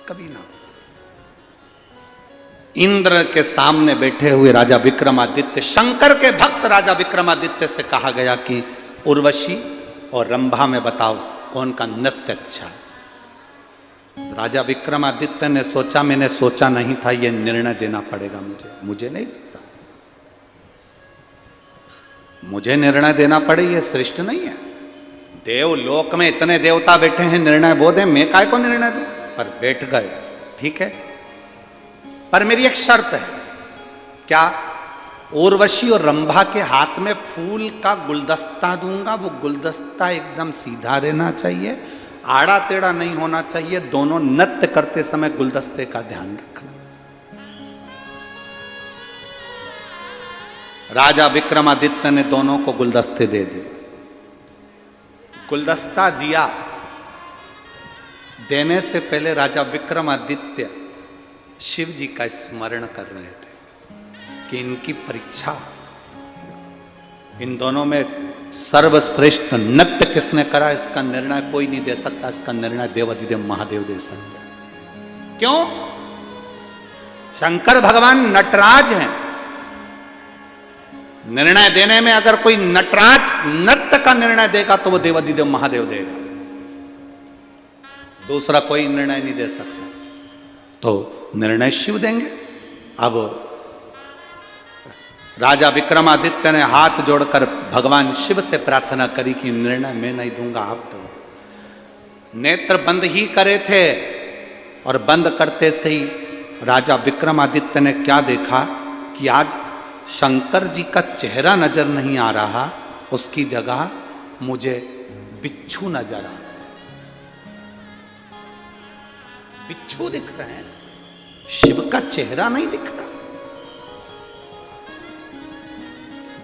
कभी ना। इंद्र के सामने बैठे हुए राजा विक्रमादित्य, शंकर के भक्त राजा विक्रमादित्य से कहा गया कि उर्वशी और रंभा में बताओ कौन का नृत्य अच्छा है। राजा विक्रमादित्य ने सोचा, मैंने सोचा नहीं था, यह निर्णय देना पड़ेगा मुझे नहीं लगता मुझे निर्णय देना पड़े, यह श्रेष्ठ नहीं है। देवलोक में इतने देवता बैठे हैं, निर्णय वो दे, मैं काय को निर्णय दूं? पर बैठ गए, ठीक है, पर मेरी एक शर्त है। क्या? उर्वशी और रंभा के हाथ में फूल का गुलदस्ता दूंगा, वो गुलदस्ता एकदम सीधा रहना चाहिए, आड़ा टेढ़ा नहीं होना चाहिए। दोनों नृत्य करते समय गुलदस्ते का ध्यान रखना। राजा विक्रमादित्य ने दोनों को गुलदस्ते दे दिए। गुलदस्ता दिया, देने से पहले राजा विक्रमादित्य शिव जी का स्मरण कर रहे थे कि इनकी परीक्षा, इन दोनों में सर्वश्रेष्ठ नृत्य किसने करा, इसका निर्णय कोई नहीं दे सकता, इसका निर्णय देवाधिदेव महादेव दे सकते हैं। क्यों? शंकर भगवान नटराज हैं। निर्णय देने में अगर कोई नटराज नृत्य का निर्णय देगा तो वो देवाधिदेव महादेव देगा, दूसरा कोई निर्णय नहीं दे सकता। तो निर्णय शिव देंगे। अब राजा विक्रमादित्य ने हाथ जोड़कर भगवान शिव से प्रार्थना करी कि निर्णय मैं नहीं दूंगा, आप दो। नेत्र बंद ही करे थे और बंद करते से ही राजा विक्रमादित्य ने क्या देखा कि आज शंकर जी का चेहरा नजर नहीं आ रहा, उसकी जगह मुझे बिच्छू नजर आ रहा, बिच्छू दिख रहे हैं, शिव का चेहरा नहीं दिख रहा।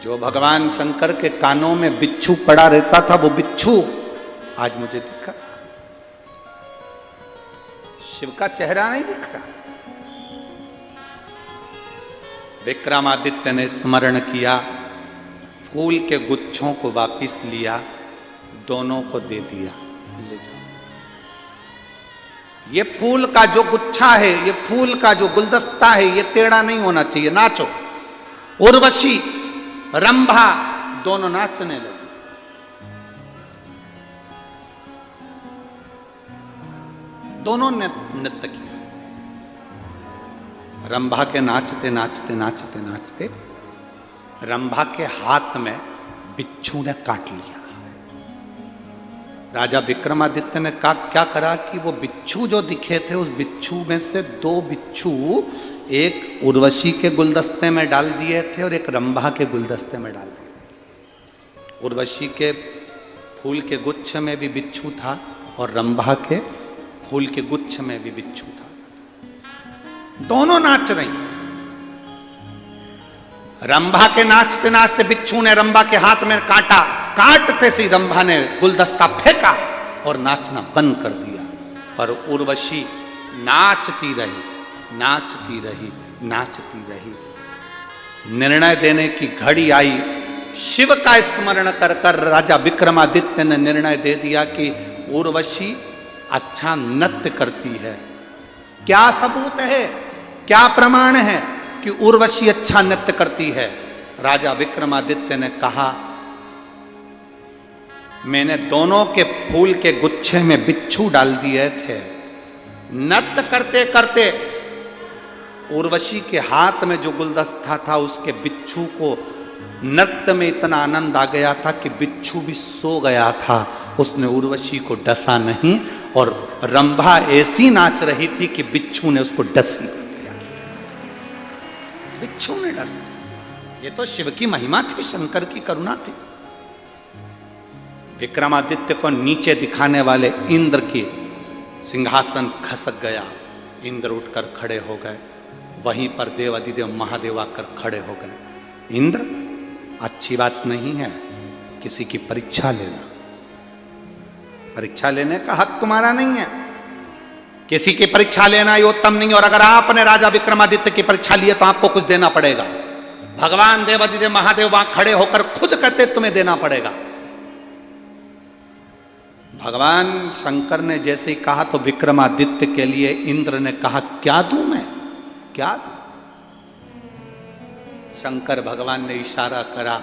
जो भगवान शंकर के कानों में बिच्छू पड़ा रहता था वो बिच्छू आज मुझे दिख रहा, शिव का चेहरा नहीं दिख रहा। विक्रमादित्य ने स्मरण किया, फूल के गुच्छों को वापिस लिया, दोनों को दे दिया, ले जाओ। ये फूल का जो गुच्छा है, ये फूल का जो गुलदस्ता है, ये टेढ़ा नहीं होना चाहिए, नाचो। उर्वशी, रंभा दोनों नाचने लगे। दोनों ने नृत्य किया। रंभा के नाचते नाचते नाचते नाचते रंभा के हाथ में बिच्छू ने काट लिया। राजा विक्रमादित्य ने क्या करा कि वो बिच्छू जो दिखे थे, उस बिच्छू में से 2 बिच्छू एक उर्वशी के गुलदस्ते में डाल दिए थे और एक रंभा के गुलदस्ते में डाल दिए। उर्वशी के फूल के गुच्छ में भी बिच्छू था और रंभा के फूल के गुच्छ में भी बिच्छू था। दोनों नाच रही। रंभा के नाचते नाचते बिच्छू ने रंभा के हाथ में काटा, काटते से रंभा ने गुलदस्ता फेंका और नाचना बंद कर दिया। पर उर्वशी नाचती रही, नाचती रही, नाचती रही। निर्णय देने की घड़ी आई, शिव का स्मरण कर कर राजा विक्रमादित्य ने निर्णय दे दिया कि उर्वशी अच्छा नृत्य करती है। क्या सबूत है, क्या प्रमाण है कि उर्वशी अच्छा नृत्य करती है? राजा विक्रमादित्य ने कहा, मैंने दोनों के फूल के गुच्छे में बिच्छू डाल दिए थे। नृत्य करते करते उर्वशी के हाथ में जो गुलदस्ता था, उसके बिच्छू को नृत्य में इतना आनंद आ गया था कि बिच्छू भी सो गया था। उसने उर्वशी को डसा नहीं और रंभा ऐसी नाच रही थी कि बिच्छू ने उसको डस ही दिया। बिच्छू ने डस दिया। ये तो शिव की महिमा थी, शंकर की करुणा थी। विक्रमादित्य को नीचे दिखाने वाले इंद्र की सिंहासन खसक गया। इंद्र उठकर खड़े हो गए। वहीं पर देव अधिदेव महादेव आकर खड़े हो गए। इंद्र, अच्छी बात नहीं है किसी की परीक्षा लेना। परीक्षा लेने का हक तुम्हारा नहीं है। किसी की परीक्षा लेना ये उत्तम नहीं। और अगर आपने राजा विक्रमादित्य की परीक्षा ली तो आपको कुछ देना पड़ेगा। भगवान देवाधिदेव महादेव वहां खड़े होकर खुद कहते तुम्हें देना पड़ेगा। भगवान शंकर ने जैसे ही कहा तो विक्रमादित्य के लिए इंद्र ने कहा, क्या दूं मैं, क्या दूं? शंकर भगवान ने इशारा करा,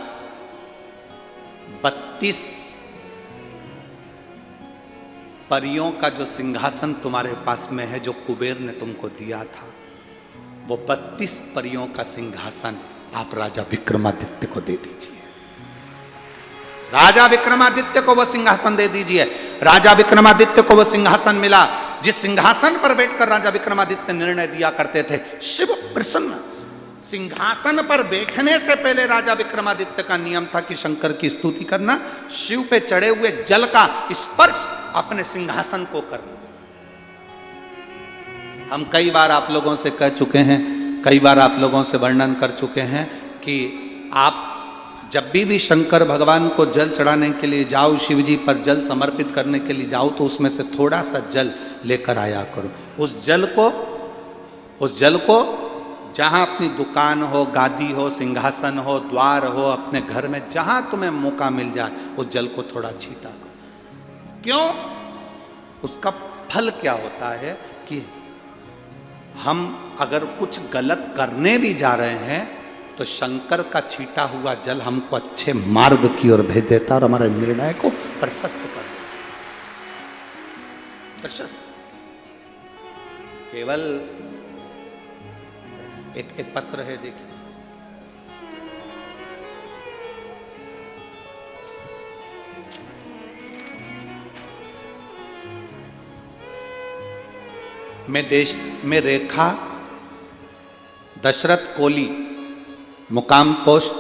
32 परियों का जो सिंहासन तुम्हारे पास में है, जो कुबेर ने तुमको दिया था, वो 32 परियों का सिंहासन आप राजा विक्रमादित्य को दे दीजिए। राजा विक्रमादित्य को वो सिंहासन दे दीजिए। राजा विक्रमादित्य को वो सिंहासन मिला जिस सिंहासन पर बैठकर राजा विक्रमादित्य निर्णय दिया करते थे। शिव प्रसन्न। सिंहासन पर बैठने से पहले राजा विक्रमादित्य का नियम था कि शंकर की स्तुति करना, शिव पे चढ़े हुए जल का स्पर्श अपने सिंहासन को करना। हम कई बार आप लोगों से कह चुके हैं, कई बार आप लोगों से वर्णन कर चुके हैं कि आप जब भी शंकर भगवान को जल चढ़ाने के लिए जाओ, शिव जी पर जल समर्पित करने के लिए जाओ, तो उसमें से थोड़ा सा जल लेकर आया करो। उस जल को जहाँ अपनी दुकान हो, गादी हो, सिंहासन हो, द्वार हो, अपने घर में जहाँ तुम्हें मौका मिल जाए उस जल को थोड़ा छीटा करो। क्यों? उसका फल क्या होता है कि हम अगर कुछ गलत करने भी जा रहे हैं तो शंकर का छीटा हुआ जल हमको अच्छे मार्ग की ओर भेज देता और हमारे निर्णय को प्रशस्त कर देता। प्रशस्त। केवल एक पत्र है, देखिए। मैं देश में रेखा दशरथ कोली, मुकाम पोस्ट